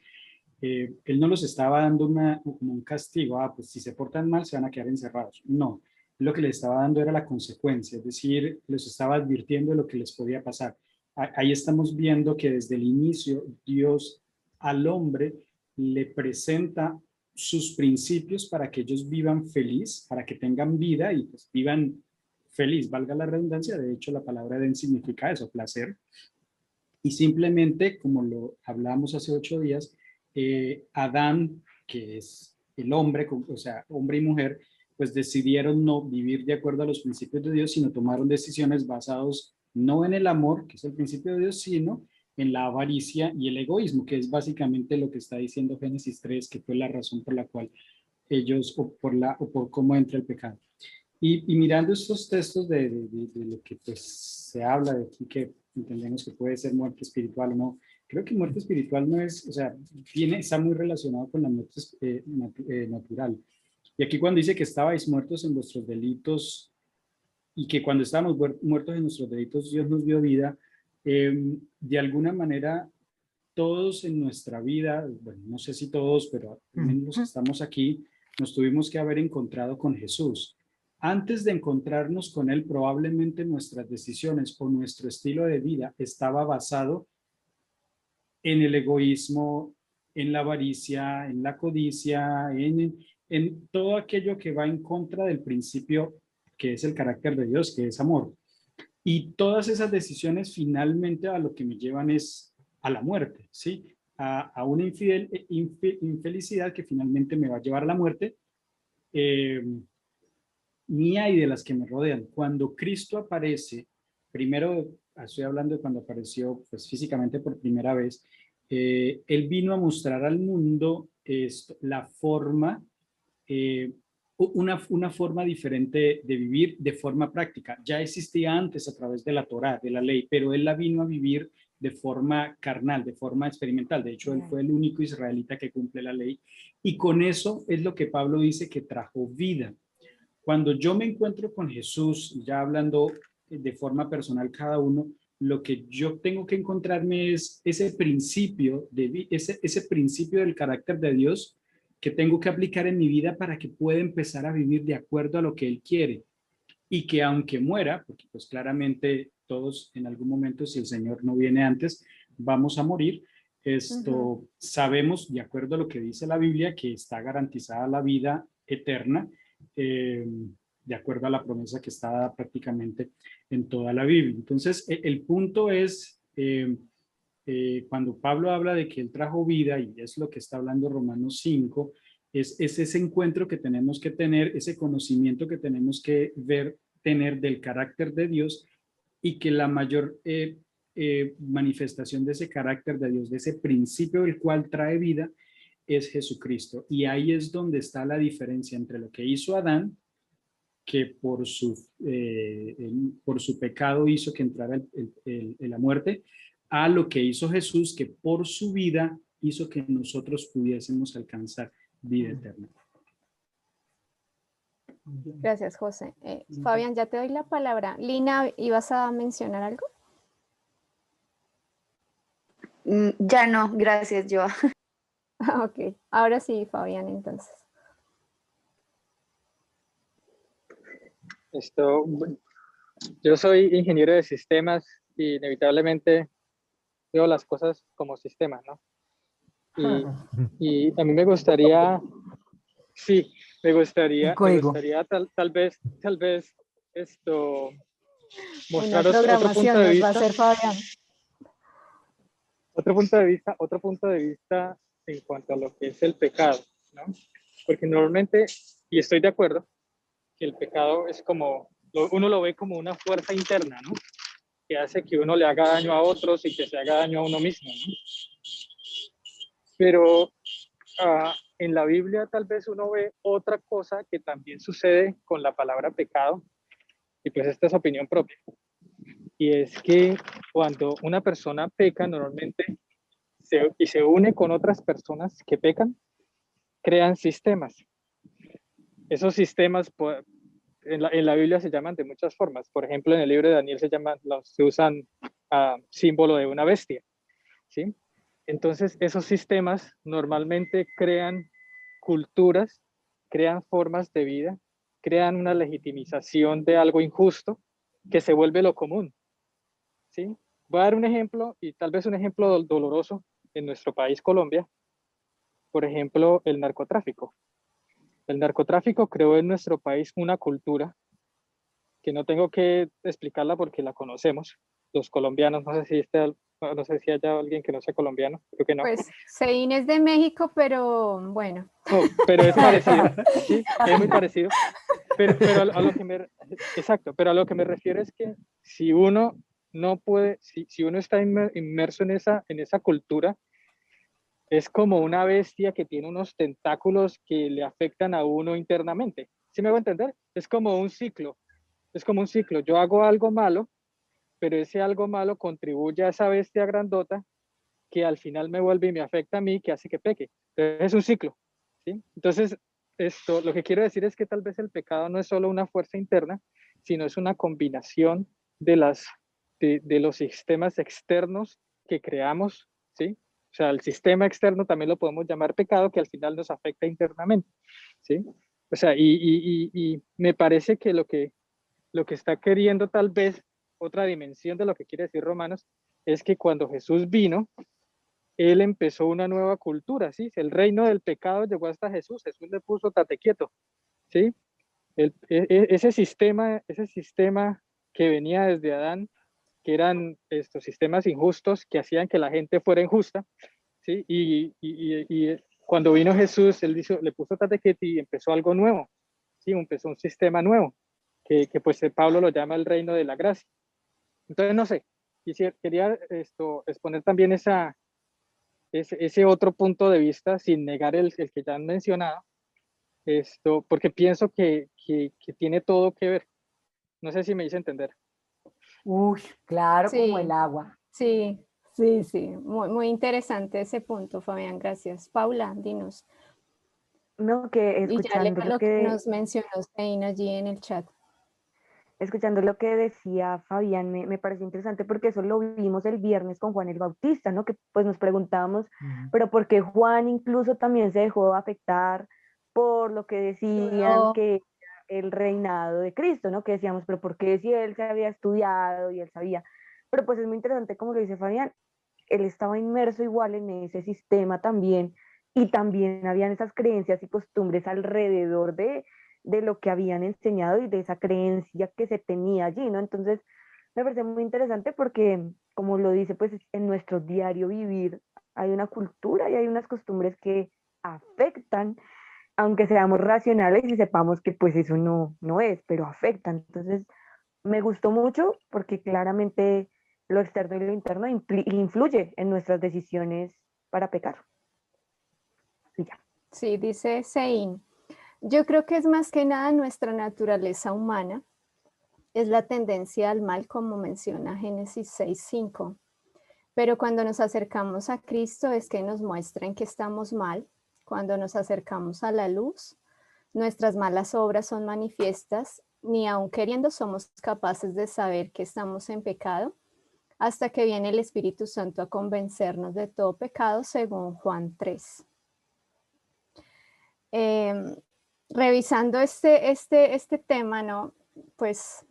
Él no los estaba dando como un castigo, pues si se portan mal se van a quedar encerrados. No, lo que les estaba dando era la consecuencia, es decir, les estaba advirtiendo de lo que les podía pasar. Ahí estamos viendo que desde el inicio Dios al hombre le presenta sus principios para que ellos vivan feliz, para que tengan vida y pues vivan feliz, valga la redundancia. De hecho, la palabra Edén significa eso, placer. Y simplemente, como lo hablamos hace 8 días, Adán, que es el hombre, o sea, hombre y mujer, pues decidieron no vivir de acuerdo a los principios de Dios, sino tomaron decisiones basadas no en el amor, que es el principio de Dios, sino en la avaricia y el egoísmo, que es básicamente lo que está diciendo Génesis 3, que fue la razón por la cual ellos, o por cómo entra el pecado. Y mirando estos textos de lo que pues se habla de aquí, que entendemos que puede ser muerte espiritual o no, creo que muerte espiritual no es, o sea, está muy relacionado con la muerte natural. Y aquí cuando dice que estabais muertos en vuestros delitos y que cuando estábamos muertos en nuestros delitos Dios nos dio vida, de alguna manera todos en nuestra vida, bueno, no sé si todos, pero al menos los que estamos aquí, nos tuvimos que haber encontrado con Jesús. Antes de encontrarnos con Él, probablemente nuestras decisiones o nuestro estilo de vida estaba basado en el egoísmo, en la avaricia, en la codicia, en todo aquello que va en contra del principio que es el carácter de Dios, que es amor. Y todas esas decisiones finalmente a lo que me llevan es a la muerte, ¿sí? A una infelicidad que finalmente me va a llevar a la muerte, mía y de las que me rodean. Cuando Cristo aparece, primero estoy hablando de cuando apareció pues, físicamente por primera vez, Él vino a mostrar al mundo la forma, una forma diferente de vivir de forma práctica. Ya existía antes a través de la Torá, de la ley, pero Él la vino a vivir de forma carnal, de forma experimental. De hecho, Él fue el único israelita que cumple la ley. Y con eso es lo que Pablo dice que trajo vida. Cuando yo me encuentro con Jesús, ya hablando de forma personal cada uno, lo que yo tengo que encontrarme es ese principio, ese principio del carácter de Dios que tengo que aplicar en mi vida para que pueda empezar a vivir de acuerdo a lo que Él quiere. Y que aunque muera, porque pues claramente todos en algún momento, si el Señor no viene antes, vamos a morir. Sabemos, de acuerdo a lo que dice la Biblia, que está garantizada la vida eterna, de acuerdo a la promesa que está dada prácticamente en toda la Biblia. Entonces, el punto es, cuando Pablo habla de que Él trajo vida, y es lo que está hablando Romanos 5, es ese encuentro que tenemos que tener, ese conocimiento que tenemos que tener del carácter de Dios, y que la mayor manifestación de ese carácter de Dios, de ese principio del cual trae vida, es Jesucristo. Y ahí es donde está la diferencia entre lo que hizo Adán, que por su pecado hizo que entrara la muerte, a lo que hizo Jesús, que por su vida hizo que nosotros pudiésemos alcanzar vida eterna. Gracias, José. Fabián, ya te doy la palabra. Lina, ¿ibas a mencionar algo? Ya no, gracias, yo. Ok, ahora sí, Fabián, entonces. Yo soy ingeniero de sistemas y inevitablemente veo las cosas como sistemas, ¿no? Y a mí me gustaría, sí, me gustaría tal vez mostraros otro punto de vista. Va a hacer Fabián. Otro punto de vista en cuanto a lo que es el pecado, ¿no? Porque normalmente, y estoy de acuerdo, que el pecado es como, uno lo ve como una fuerza interna, ¿no? Que hace que uno le haga daño a otros y que se haga daño a uno mismo, ¿no? Pero en la Biblia tal vez uno ve otra cosa que también sucede con la palabra pecado, y pues esta es opinión propia. Y es que cuando una persona peca, normalmente se une con otras personas que pecan, crean sistemas. Esos sistemas en la Biblia se llaman de muchas formas. Por ejemplo, en el libro de Daniel se usan símbolo de una bestia, ¿sí? Entonces, esos sistemas normalmente crean culturas, crean formas de vida, crean una legitimización de algo injusto que se vuelve lo común, ¿sí? Voy a dar un ejemplo, y tal vez un ejemplo doloroso en nuestro país, Colombia. Por ejemplo, el narcotráfico. El narcotráfico creó en nuestro país una cultura que no tengo que explicarla porque la conocemos. Los colombianos, no sé si haya alguien que no sea colombiano, creo que no. Pues Sein es de México, pero bueno. No, pero es parecido, sí, es muy parecido. Pero pero a lo que me refiero es que si uno no puede, si uno está inmerso en esa cultura, es como una bestia que tiene unos tentáculos que le afectan a uno internamente. ¿Sí me hago entender? Es como un ciclo. Es como un ciclo. Yo hago algo malo, pero ese algo malo contribuye a esa bestia grandota que al final me vuelve y me afecta a mí, que hace que peque. Entonces, es un ciclo, ¿sí? Entonces, lo que quiero decir es que tal vez el pecado no es solo una fuerza interna, sino es una combinación de los sistemas externos que creamos, ¿sí? O sea, el sistema externo también lo podemos llamar pecado, que al final nos afecta internamente, ¿sí? O sea, y me parece que lo que está queriendo tal vez, otra dimensión de lo que quiere decir Romanos, es que cuando Jesús vino, él empezó una nueva cultura, ¿sí? El reino del pecado llegó hasta Jesús. Jesús le puso tate quieto, ¿sí? Ese sistema que venía desde Adán, que eran estos sistemas injustos que hacían que la gente fuera injusta, ¿sí? Y cuando vino Jesús, él le puso tate quieto y empezó algo nuevo, ¿sí? Empezó un sistema nuevo, que pues Pablo lo llama el reino de la gracia. Entonces, no sé, quería exponer también ese otro punto de vista, sin negar el que ya han mencionado, porque pienso que tiene todo que ver. No sé si me hice entender. Uy, claro, como el Sí, agua. sí. Muy, muy interesante ese punto, Fabián. Gracias. Paula, dinos. No, que Y ya lea escuchando lo que nos mencionó Sein allí en el chat. escuchando lo que decía Fabián, me pareció interesante porque eso lo vimos el viernes con Juan el Bautista, ¿no? Que pues nos preguntábamos, pero ¿por qué Juan incluso también se dejó afectar por lo que decían que era el reinado de Cristo, ¿no? Que decíamos, pero ¿por qué si él se había estudiado y él sabía? Pero pues es muy interesante como lo dice Fabián, él estaba inmerso igual en ese sistema también y también habían esas creencias y costumbres alrededor de lo que habían enseñado y de esa creencia que se tenía allí, ¿no? Entonces, me parece muy interesante porque, como lo dice, pues en nuestro diario vivir hay una cultura y hay unas costumbres que afectan, aunque seamos racionales y sepamos que pues eso no es, pero afectan. Entonces, me gustó mucho porque claramente lo externo y lo interno influye en nuestras decisiones para pecar. Y ya. Sí, dice Sein. Yo creo que es más que nada nuestra naturaleza humana, es la tendencia al mal, como menciona Génesis 6:5. Pero cuando nos acercamos a Cristo es que nos muestra en que estamos mal. Cuando nos acercamos a la luz, nuestras malas obras son manifiestas, ni aun queriendo somos capaces de saber que estamos en pecado, hasta que viene el Espíritu Santo a convencernos de todo pecado, según Juan 3. Revisando este tema, ¿no? Pues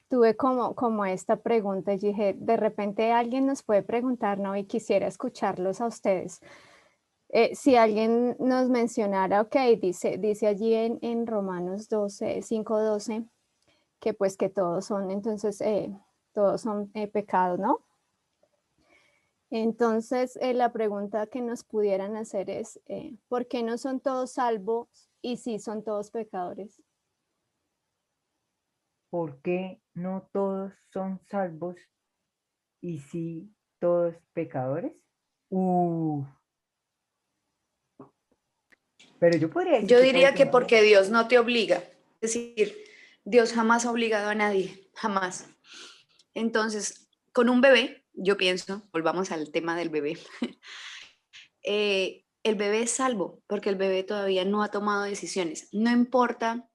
tuve como esta pregunta y dije, de repente alguien nos puede preguntar, ¿no? Y quisiera escucharlos a ustedes. Si alguien nos mencionara, ok, dice allí en Romanos 12, 5:12, que pues que todos son, entonces, todos son pecados, ¿no? Entonces, la pregunta que nos pudieran hacer es, ¿por qué no son todos salvos y sí son todos pecadores? ¿Por qué no todos son salvos y sí todos pecadores? Pero yo podría decir Yo que diría todos que somos porque salvos. Dios no te obliga. Es decir, Dios jamás ha obligado a nadie, jamás. Entonces, con un bebé, yo pienso, volvamos al tema del bebé, el bebé es salvo porque el bebé todavía no ha tomado decisiones. No importa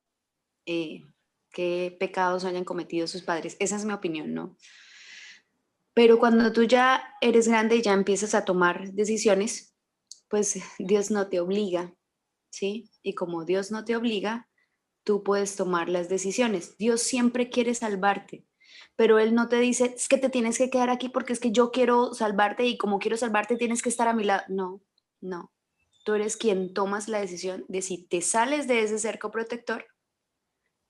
qué pecados hayan cometido sus padres, esa es mi opinión, ¿no? Pero cuando tú ya eres grande y ya empiezas a tomar decisiones, pues Dios no te obliga, ¿sí? Y como Dios no te obliga, tú puedes tomar las decisiones. Dios siempre quiere salvarte, pero Él no te dice, es que te tienes que quedar aquí porque es que yo quiero salvarte y como quiero salvarte tienes que estar a mi lado. No, no. Tú eres quien tomas la decisión de si te sales de ese cerco protector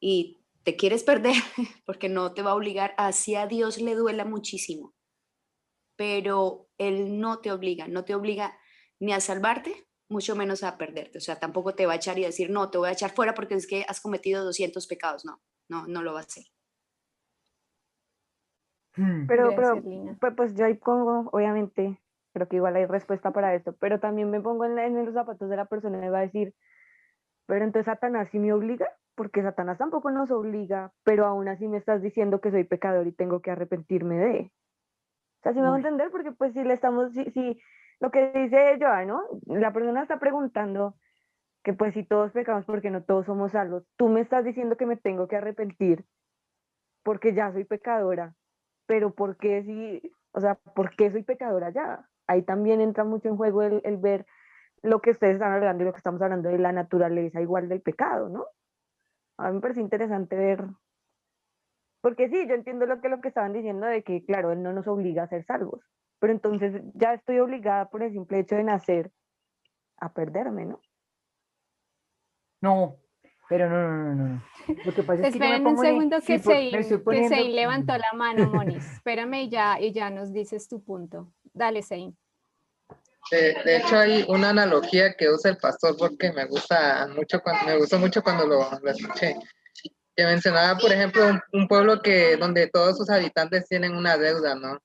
y te quieres perder, porque no te va a obligar, así a Dios le duela muchísimo, pero Él no te obliga ni a salvarte, mucho menos a perderte. O sea, tampoco te va a echar y decir, no, te voy a echar fuera porque es que has cometido 200 pecados. No, no lo va a hacer. Pero, Gracias, Lina. pues yo ahí pongo, obviamente, creo que igual hay respuesta para esto, pero también me pongo en los zapatos de la persona y va a decir, pero entonces Satanás sí me obliga, porque Satanás tampoco nos obliga, pero aún así me estás diciendo que soy pecador y tengo que arrepentirme de. O sea, sí me hago entender, porque pues si le estamos, si lo que dice Joa, ¿no? La persona está preguntando que pues si todos pecamos, porque no todos somos salvos. Tú me estás diciendo que me tengo que arrepentir porque ya soy pecadora, pero ¿por qué si, o sea, por qué soy pecadora ya? Ahí también entra mucho en juego el ver lo que ustedes están hablando y lo que estamos hablando de la naturaleza igual del pecado, ¿no? A mí me parece interesante ver, porque sí, yo entiendo lo que estaban diciendo de que, claro, Él no nos obliga a ser salvos, pero entonces ya estoy obligada por el simple hecho de nacer a perderme, ¿no? No, pero no. Lo que pasa es que yo me Esperen un pongo en... segundo Sí, me estoy que poniendo... Sein levantó la mano, Monis. Espérame y ya nos dices tu punto. Dale, Sein. De hecho, hay una analogía que usa el pastor porque me gustó mucho cuando lo escuché. Que mencionaba, por ejemplo, un pueblo donde todos sus habitantes tienen una deuda, ¿no?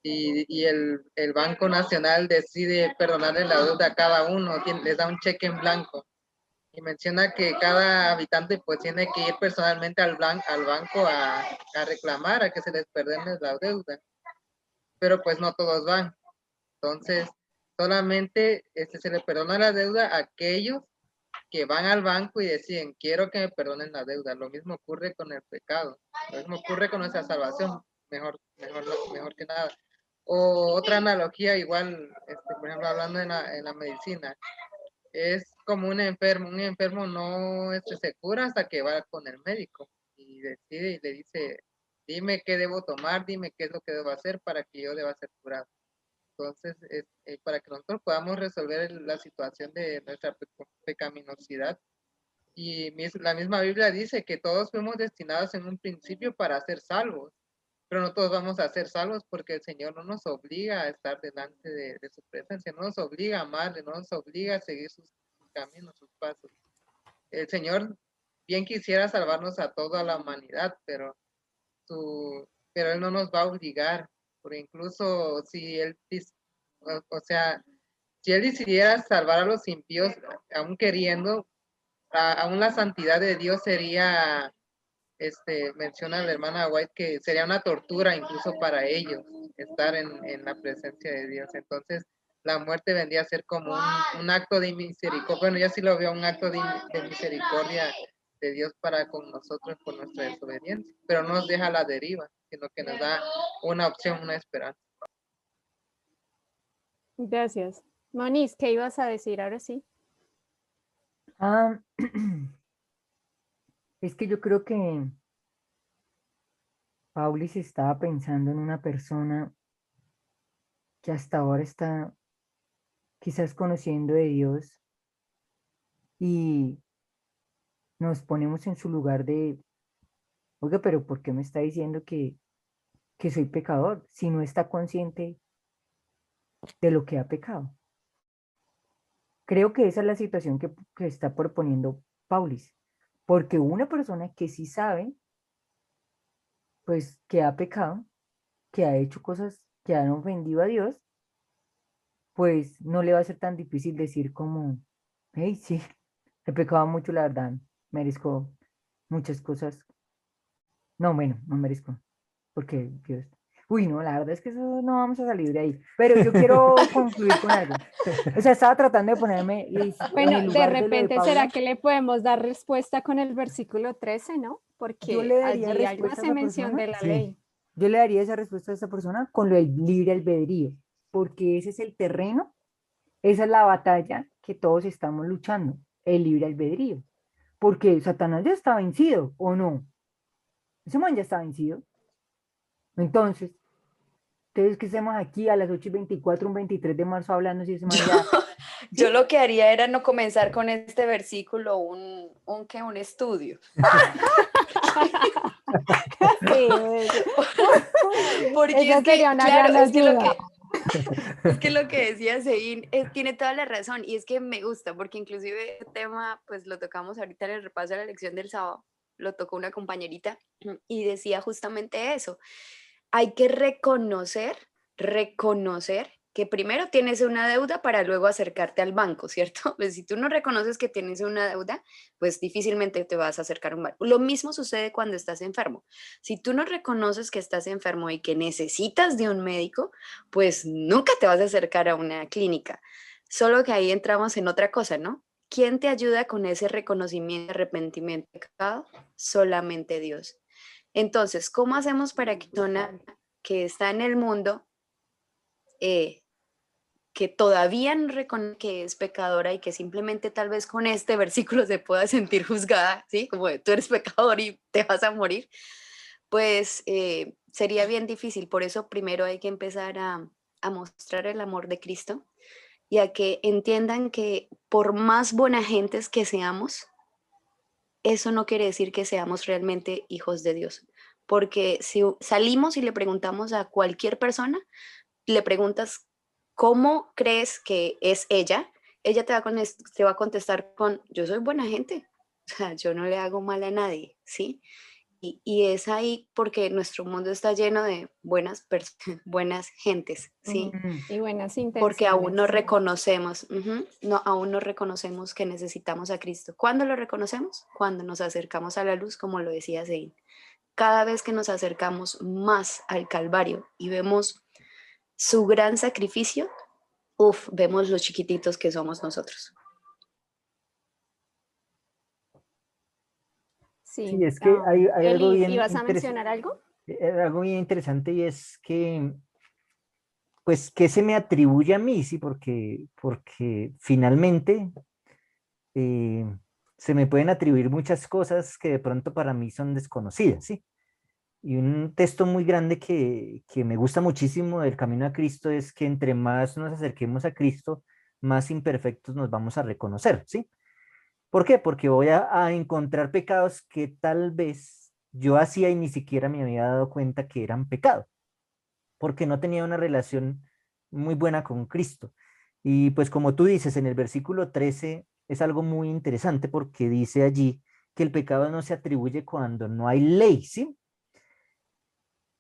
Y el Banco Nacional decide perdonarle la deuda a cada uno, les da un cheque en blanco. Y menciona que cada habitante pues tiene que ir personalmente al banco a reclamar, a que se les perdone la deuda. Pero pues no todos van. Entonces, solamente se le perdona la deuda a aquellos que van al banco y deciden, quiero que me perdonen la deuda. Lo mismo ocurre con el pecado. Lo mismo ocurre con nuestra salvación, mejor que nada. O otra analogía igual, por ejemplo, hablando en la medicina, es como un enfermo no se cura hasta que va con el médico y decide y le dice, dime qué debo tomar, dime qué es lo que debo hacer para que yo deba ser curado. Entonces, para que nosotros podamos resolver la situación de nuestra pecaminosidad. Y la misma Biblia dice que todos fuimos destinados en un principio para ser salvos, pero no todos vamos a ser salvos porque el Señor no nos obliga a estar delante de su presencia, no nos obliga a amarle, no nos obliga a seguir sus caminos, sus pasos. El Señor bien quisiera salvarnos a toda la humanidad, pero Él no nos va a obligar, porque incluso si Él decidiera salvar a los impíos, aún queriendo, aún la santidad de Dios sería, menciona la hermana White, que sería una tortura incluso para ellos. estar en la presencia de Dios. Entonces, la muerte vendría a ser como un acto de misericordia. Bueno, yo sí lo veo un acto de misericordia de Dios para con nosotros por nuestra desobediencia, pero no nos deja a la deriva, sino que nos da una opción, una esperanza. Gracias. Moniz, ¿qué ibas a decir ahora sí? Ah, es que yo creo que Paulis estaba pensando en una persona que hasta ahora está quizás conociendo de Dios y nos ponemos en su lugar de, oiga, pero ¿por qué me está diciendo que soy pecador si no está consciente de lo que ha pecado? Creo que esa es la situación que está proponiendo Paulis, porque una persona que sí sabe, pues que ha pecado, que ha hecho cosas que han ofendido a Dios, pues no le va a ser tan difícil decir como, hey, sí, he pecado mucho, la verdad, merezco muchas cosas. No, bueno, no merezco, porque Dios. Uy, no, la verdad es que eso no vamos a salir de ahí. Pero yo quiero concluir con algo. O sea, estaba tratando de ponerme en Bueno, el de lugar de lo de repente, Paula. ¿será que le podemos dar respuesta con el versículo 13, no? Yo Porque le daría allí algo respuesta a hace esa mención persona. de la Sí. ley. Yo le daría esa respuesta a esa persona con lo del libre albedrío, porque ese es el terreno, esa es la batalla que todos estamos luchando, el libre albedrío. Porque Satanás ya está vencido, ¿o no? Ese man ya está vencido. Entonces, ¿qué hacemos aquí a las 8:24, un 23 de marzo hablando si ese man ya... Yo lo que haría era no comenzar con este versículo un estudio. Sí, Porque esa es que, sería una claro, gran es que lo ayuda. es que lo que decía Sein tiene toda la razón y es que me gusta porque inclusive el tema, pues lo tocamos ahorita en el repaso de la lección del sábado, lo tocó una compañerita y decía justamente eso. Hay que reconocer que primero tienes una deuda para luego acercarte al banco, ¿cierto? Pues si tú no reconoces que tienes una deuda, pues difícilmente te vas a acercar a un banco. Lo mismo sucede cuando estás enfermo. Si tú no reconoces que estás enfermo y que necesitas de un médico, pues nunca te vas a acercar a una clínica. Solo que ahí entramos en otra cosa, ¿no? ¿Quién te ayuda con ese reconocimiento, arrepentimiento, pecado? Solamente Dios. Entonces, ¿cómo hacemos para que una persona que está en el mundo, que todavía no reconoce que es pecadora y que simplemente tal vez con este versículo se pueda sentir juzgada, ¿sí? Como de, tú eres pecador y te vas a morir, pues sería bien difícil. Por eso primero hay que empezar a mostrar el amor de Cristo y a que entiendan que por más buena gentes que seamos, eso no quiere decir que seamos realmente hijos de Dios. Porque si salimos y le preguntamos a cualquier persona, le preguntas, ¿cómo crees que es ella? Ella te va a contestar con, yo soy buena gente, o sea, yo no le hago mal a nadie, ¿sí? Y es ahí porque nuestro mundo está lleno de buenas gentes, ¿sí? Y buenas Porque aún no intenciones. reconocemos, no, aún no reconocemos que necesitamos a Cristo. ¿Cuándo lo reconocemos? Cuando nos acercamos a la luz, como lo decía Sein. Cada vez que nos acercamos más al Calvario y vemos su gran sacrificio, vemos los chiquititos que somos nosotros. Sí, Sí. es que hay algo Eli, bien ¿ibas a mencionar algo? algo bien interesante y es que, pues, ¿qué se me atribuye a mí? Sí, porque finalmente eh, se me pueden atribuir muchas cosas que de pronto para mí son desconocidas, ¿sí? Y un texto muy grande que me gusta muchísimo del Camino a Cristo es que entre más nos acerquemos a Cristo, más imperfectos nos vamos a reconocer, ¿sí? ¿Por qué? Porque voy a encontrar pecados que tal vez yo hacía y ni siquiera me había dado cuenta que eran pecado, porque no tenía una relación muy buena con Cristo. Y pues como tú dices, en el versículo 13 es algo muy interesante porque dice allí que el pecado no se atribuye cuando no hay ley, ¿sí?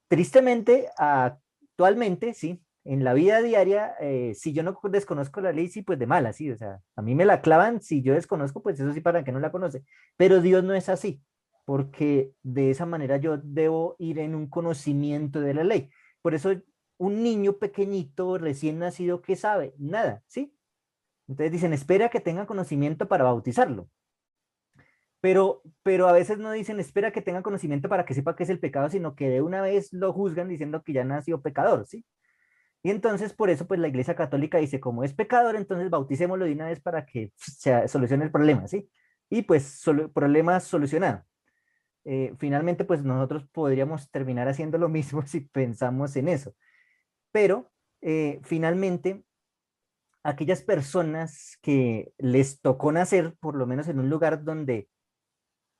Tristemente, actualmente, sí, en la vida diaria, si yo no desconozco la ley, sí, pues de mala, sí, o sea, a mí me la clavan, si yo desconozco, pues eso sí, para que no la conoce, pero Dios no es así, porque de esa manera yo debo ir en un conocimiento de la ley. Por eso un niño pequeñito, recién nacido, ¿qué sabe? Nada, ¿sí? Entonces dicen, espera que tenga conocimiento para bautizarlo. Pero a veces no dicen, espera que tenga conocimiento para que sepa qué es el pecado, sino que de una vez lo juzgan diciendo que ya nació pecador, ¿sí? Y entonces por eso pues la Iglesia Católica dice, como es pecador, entonces bauticémoslo de una vez para que se solucione el problema, ¿sí? Y pues problema solucionado. Finalmente pues nosotros podríamos terminar haciendo lo mismo si pensamos en eso. Pero finalmente aquellas personas que les tocó nacer, por lo menos en un lugar donde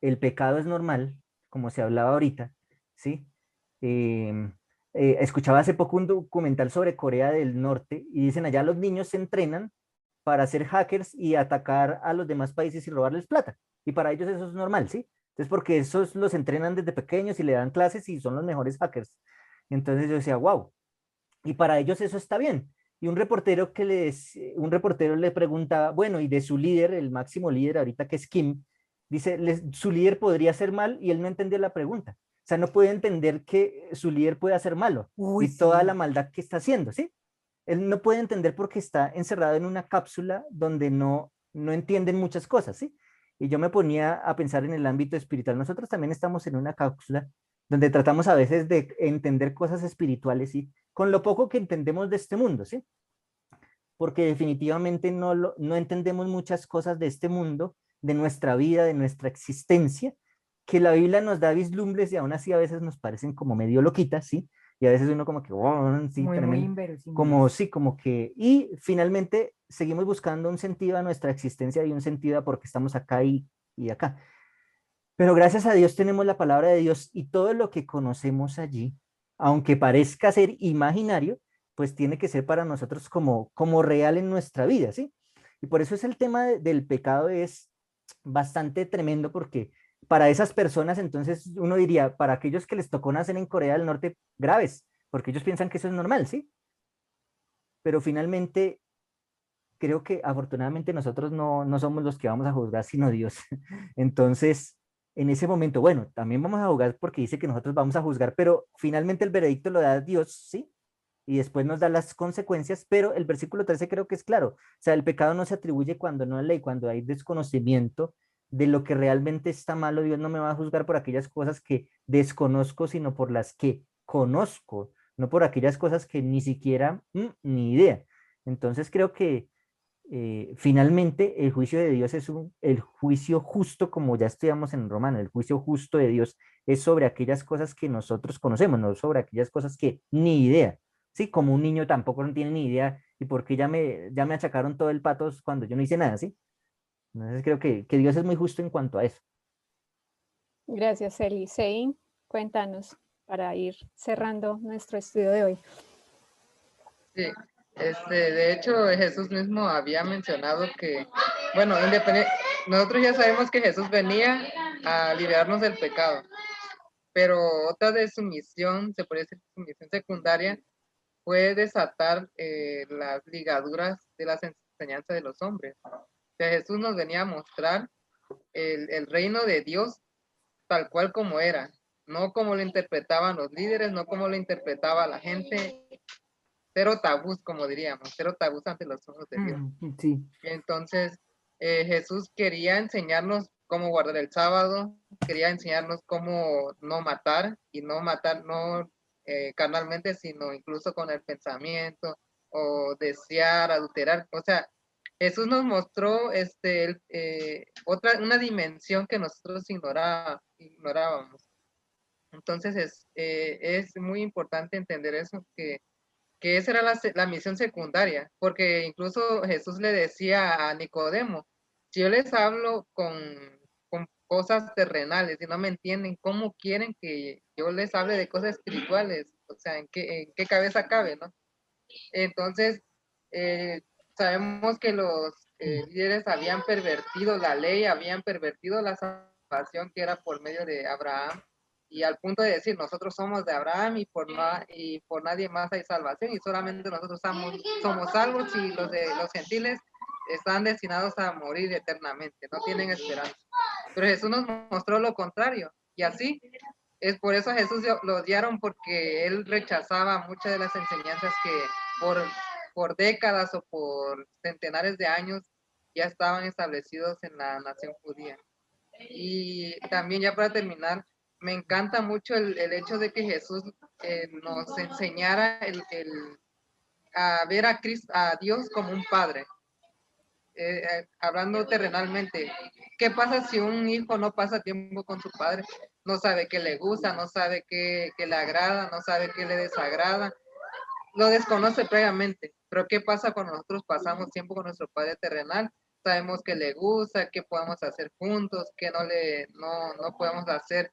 el pecado es normal, como se hablaba ahorita, ¿sí? Em, escuchaba hace poco un documental sobre Corea del Norte y dicen allá los niños se entrenan para ser hackers y atacar a los demás países y robarles plata. Y para ellos eso es normal, ¿sí? Entonces, porque esos los entrenan desde pequeños y le dan clases y son los mejores hackers. Entonces yo decía, wow. Y para ellos eso está bien. Y un reportero le preguntaba, bueno, y de su líder, el máximo líder ahorita que es Kim, dice, su líder podría ser mal y él no entendía la pregunta. O sea, no puede entender que su líder puede hacer malo Uy, y toda sí. la maldad que está haciendo, ¿sí? Él no puede entender porque está encerrado en una cápsula donde no entienden muchas cosas, ¿sí? Y yo me ponía a pensar en el ámbito espiritual. Nosotros también estamos en una cápsula donde tratamos a veces de entender cosas espirituales, ¿sí? Con lo poco que entendemos de este mundo, ¿sí? Porque definitivamente no entendemos muchas cosas de este mundo, de nuestra vida, de nuestra existencia, que la Biblia nos da vislumbres y aún así a veces nos parecen como medio loquitas, ¿sí? Y a veces uno como que, oh, sí, Muy tremendo, como inverosímiles. sí, como que, y finalmente seguimos buscando un sentido a nuestra existencia y un sentido a por qué estamos acá y acá. Pero gracias a Dios tenemos la palabra de Dios y todo lo que conocemos allí, aunque parezca ser imaginario, pues tiene que ser para nosotros como real en nuestra vida, ¿sí? Y por eso es el tema del pecado es bastante tremendo porque para esas personas, entonces uno diría, para aquellos que les tocó nacer en Corea del Norte, graves, porque ellos piensan que eso es normal, ¿sí? Pero finalmente creo que afortunadamente nosotros no somos los que vamos a juzgar, sino Dios. Entonces, en ese momento, bueno, también vamos a juzgar porque dice que nosotros vamos a juzgar, pero finalmente el veredicto lo da Dios, ¿sí? Y después nos da las consecuencias, pero el versículo 13 creo que es claro. O sea, el pecado no se atribuye cuando no hay ley, cuando hay desconocimiento de lo que realmente está malo. Dios no me va a juzgar por aquellas cosas que desconozco, sino por las que conozco, no por aquellas cosas que ni siquiera, ni idea. Entonces creo que finalmente el juicio de Dios es el juicio justo, como ya estudiamos en Romano, el juicio justo de Dios es sobre aquellas cosas que nosotros conocemos, no sobre aquellas cosas que ni idea, ¿sí? Como un niño tampoco no tiene ni idea y porque ya me achacaron todo el patos cuando yo no hice nada, ¿sí? Entonces creo que Dios es muy justo en cuanto a eso. Gracias, Eli. Sein, cuéntanos para ir cerrando nuestro estudio de hoy. Sí, de hecho Jesús mismo había mencionado que, bueno, nosotros ya sabemos que Jesús venía a liberarnos del pecado, pero otra de su misión, se puede decir su misión secundaria, fue desatar las ligaduras de las enseñanzas de los hombres. O sea, Jesús nos venía a mostrar el reino de Dios tal cual como era, no como lo interpretaban los líderes, no como lo interpretaba la gente, cero tabús, como diríamos, cero tabús ante los ojos de Dios. Sí. Entonces, Jesús quería enseñarnos cómo guardar el sábado, quería enseñarnos cómo no matar, y no matar no carnalmente, sino incluso con el pensamiento, o desear, adulterar. O sea, Jesús nos mostró una dimensión que nosotros ignorábamos. Entonces, es muy importante entender eso, que esa era la misión secundaria, porque incluso Jesús le decía a Nicodemo, si yo les hablo con cosas terrenales y no me entienden, ¿cómo quieren que yo les hable de cosas espirituales? O sea, ¿en qué cabeza cabe, no? Entonces, sabemos que los líderes habían pervertido la ley, habían pervertido la salvación que era por medio de Abraham, y al punto de decir, nosotros somos de Abraham y por nadie más hay salvación, y solamente nosotros somos salvos, y los gentiles están destinados a morir eternamente, no tienen esperanza. Pero Jesús nos mostró lo contrario, y así Es por eso a Jesús lo odiaron, porque él rechazaba muchas de las enseñanzas que por décadas o por centenares de años ya estaban establecidos en la nación judía. Y también, ya para terminar, me encanta mucho el hecho de que Jesús nos enseñara a ver a Cristo, a Dios como un padre. Hablando terrenalmente, ¿qué pasa si un hijo no pasa tiempo con su padre? No sabe qué le gusta, no sabe qué le agrada, no sabe qué le desagrada, lo desconoce previamente. Pero ¿qué pasa cuando nosotros pasamos tiempo con nuestro padre terrenal? Sabemos qué le gusta, qué podemos hacer juntos, qué no podemos hacer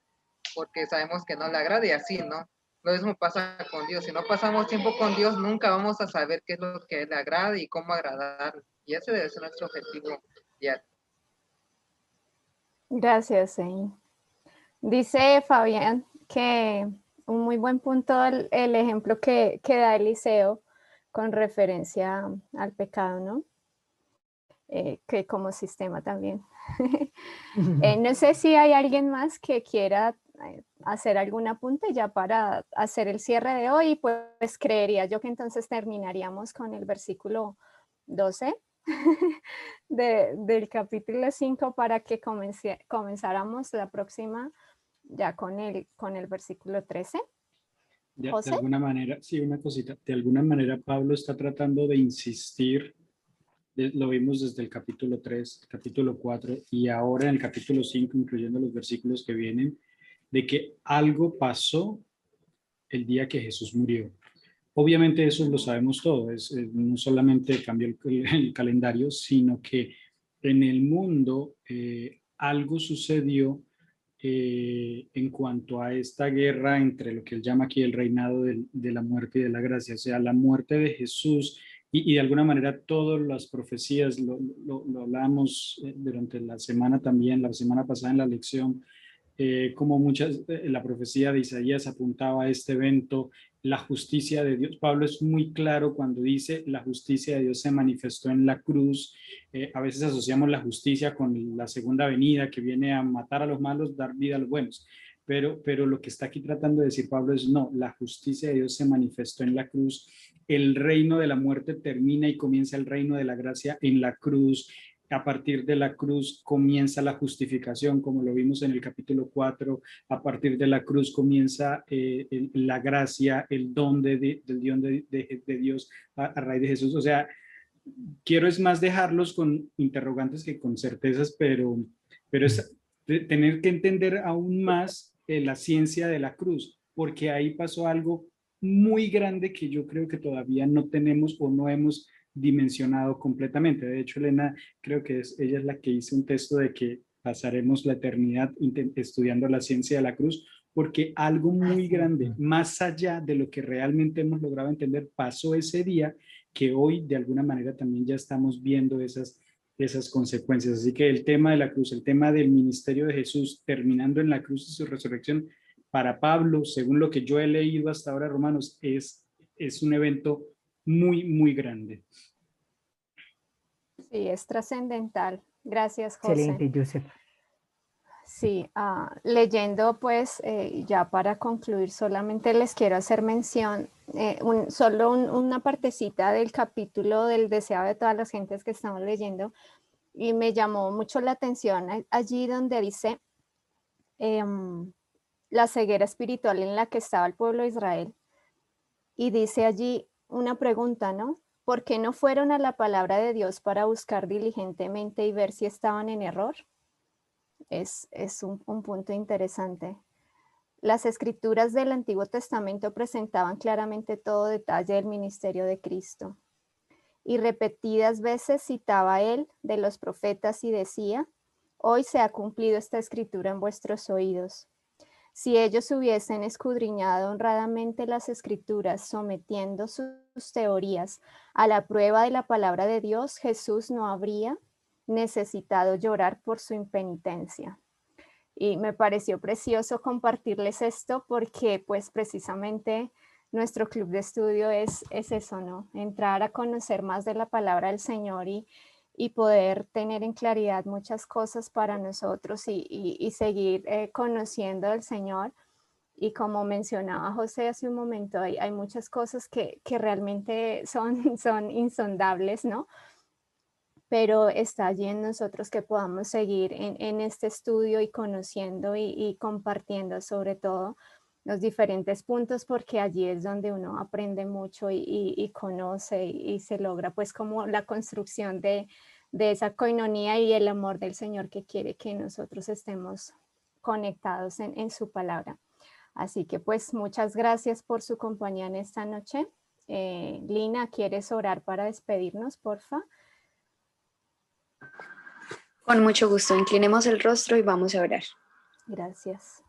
porque sabemos que no le agrada, y así, ¿no? Lo mismo pasa con Dios. Si no pasamos tiempo con Dios, nunca vamos a saber qué es lo que le agrada y cómo agradarle. Y ese debe ser nuestro objetivo diario. Gracias, Sein. Dice Fabián que un muy buen punto el ejemplo que da Eliseo con referencia al pecado, ¿no? Que como sistema también. No sé si hay alguien más que quiera hacer algún apunte ya para hacer el cierre de hoy, pues creería yo que entonces terminaríamos con el versículo 12 del capítulo 5 para que comenzáramos la próxima ya con el versículo 13. De ¿José? alguna manera, sí, una cosita, de alguna manera Pablo está tratando de insistir, lo vimos desde el capítulo 3, capítulo 4 y ahora en el capítulo 5, incluyendo los versículos que vienen, de que algo pasó el día que Jesús murió. Obviamente eso lo sabemos todos, no solamente cambió el calendario, sino que en el mundo algo sucedió en cuanto a esta guerra entre lo que él llama aquí el reinado de la muerte y de la gracia, o sea, la muerte de Jesús y de alguna manera todas las profecías, lo hablamos durante la semana también, la semana pasada en la lección, como la profecía de Isaías apuntaba a este evento, la justicia de Dios. Pablo es muy claro cuando dice la justicia de Dios se manifestó en la cruz. A veces asociamos la justicia con la segunda venida que viene a matar a los malos, dar vida a los buenos. Pero lo que está aquí tratando de decir Pablo es no, la justicia de Dios se manifestó en la cruz. El reino de la muerte termina y comienza el reino de la gracia en la cruz. A partir de la cruz comienza la justificación, como lo vimos en el capítulo 4. A partir de la cruz comienza la gracia, el don del don de Dios a raíz de Jesús. O sea, quiero es más dejarlos con interrogantes que con certezas, pero es tener que entender aún más la ciencia de la cruz, porque ahí pasó algo muy grande que yo creo que todavía no tenemos o no hemos dimensionado completamente. De hecho, Elena, creo que ella es la que hizo un texto de que pasaremos la eternidad estudiando la ciencia de la cruz, porque algo muy grande, más allá de lo que realmente hemos logrado entender, pasó ese día que hoy de alguna manera también ya estamos viendo esas consecuencias. Así que el tema de la cruz, el tema del ministerio de Jesús terminando en la cruz y su resurrección, para Pablo, según lo que yo he leído hasta ahora, Romanos, es un evento muy, muy grande. Sí, es trascendental. Gracias, José. Excelente, Joseph. Sí, leyendo pues ya para concluir solamente les quiero hacer mención solo una partecita del capítulo del deseado de todas las gentes que estamos leyendo y me llamó mucho la atención allí donde dice la ceguera espiritual en la que estaba el pueblo de Israel y dice allí una pregunta, ¿no? ¿Por qué no fueron a la palabra de Dios para buscar diligentemente y ver si estaban en error? Es un punto interesante. Las escrituras del Antiguo Testamento presentaban claramente todo detalle del ministerio de Cristo. Y repetidas veces citaba él de los profetas y decía, hoy se ha cumplido esta escritura en vuestros oídos. Si ellos hubiesen escudriñado honradamente las escrituras, sometiendo sus teorías a la prueba de la palabra de Dios, Jesús no habría necesitado llorar por su impenitencia. Y me pareció precioso compartirles esto porque pues precisamente nuestro club de estudio es eso, ¿no? Entrar a conocer más de la palabra del Señor y poder tener en claridad muchas cosas para nosotros y seguir conociendo al Señor Y como mencionaba José hace un momento, hay muchas cosas que realmente son insondables, ¿no? Pero está allí en nosotros que podamos seguir en este estudio y conociendo y compartiendo sobre todo los diferentes puntos, porque allí es donde uno aprende mucho y conoce y se logra pues como la construcción de esa coinonía y el amor del Señor que quiere que nosotros estemos conectados en su palabra. Así que pues muchas gracias por su compañía en esta noche. Lina, ¿quieres orar para despedirnos, porfa? Con mucho gusto, inclinemos el rostro y vamos a orar. Gracias.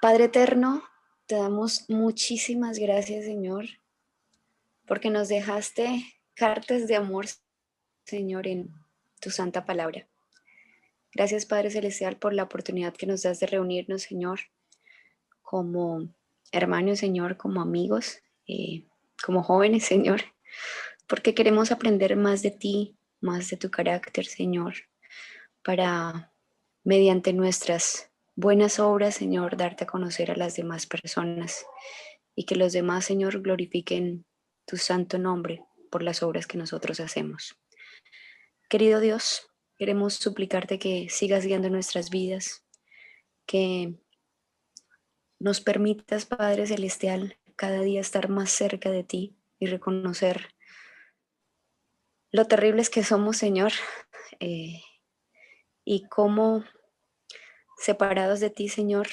Padre eterno, te damos muchísimas gracias, Señor, porque nos dejaste cartas de amor, Señor, en tu santa palabra. Gracias, Padre Celestial, por la oportunidad que nos das de reunirnos, Señor, como hermanos, Señor, como amigos, como jóvenes, Señor, porque queremos aprender más de ti, más de tu carácter, Señor, para, mediante nuestras buenas obras, Señor, darte a conocer a las demás personas y que los demás, Señor, glorifiquen tu santo nombre por las obras que nosotros hacemos. Querido Dios, queremos suplicarte que sigas guiando nuestras vidas, que nos permitas, Padre Celestial, cada día estar más cerca de ti y reconocer lo terribles que somos, Señor, y cómo separados de ti, Señor,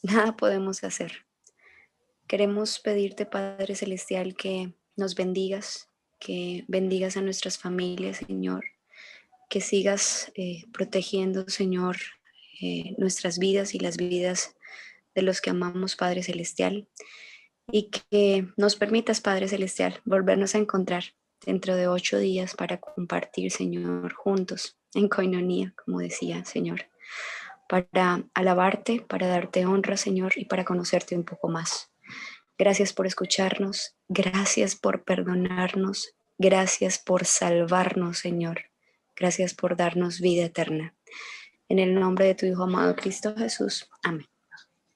nada podemos hacer. Queremos pedirte, Padre Celestial, que nos bendigas, que bendigas a nuestras familias, Señor, que sigas protegiendo, Señor, nuestras vidas y las vidas de los que amamos, Padre Celestial, y que nos permitas, Padre Celestial, volvernos a encontrar dentro de 8 días para compartir, Señor, juntos, en coinonía, como decía, Señor, para alabarte, para darte honra, Señor, y para conocerte un poco más. Gracias por escucharnos, gracias por perdonarnos, gracias por salvarnos, Señor, gracias por darnos vida eterna. En el nombre de tu Hijo amado Cristo Jesús. Amén.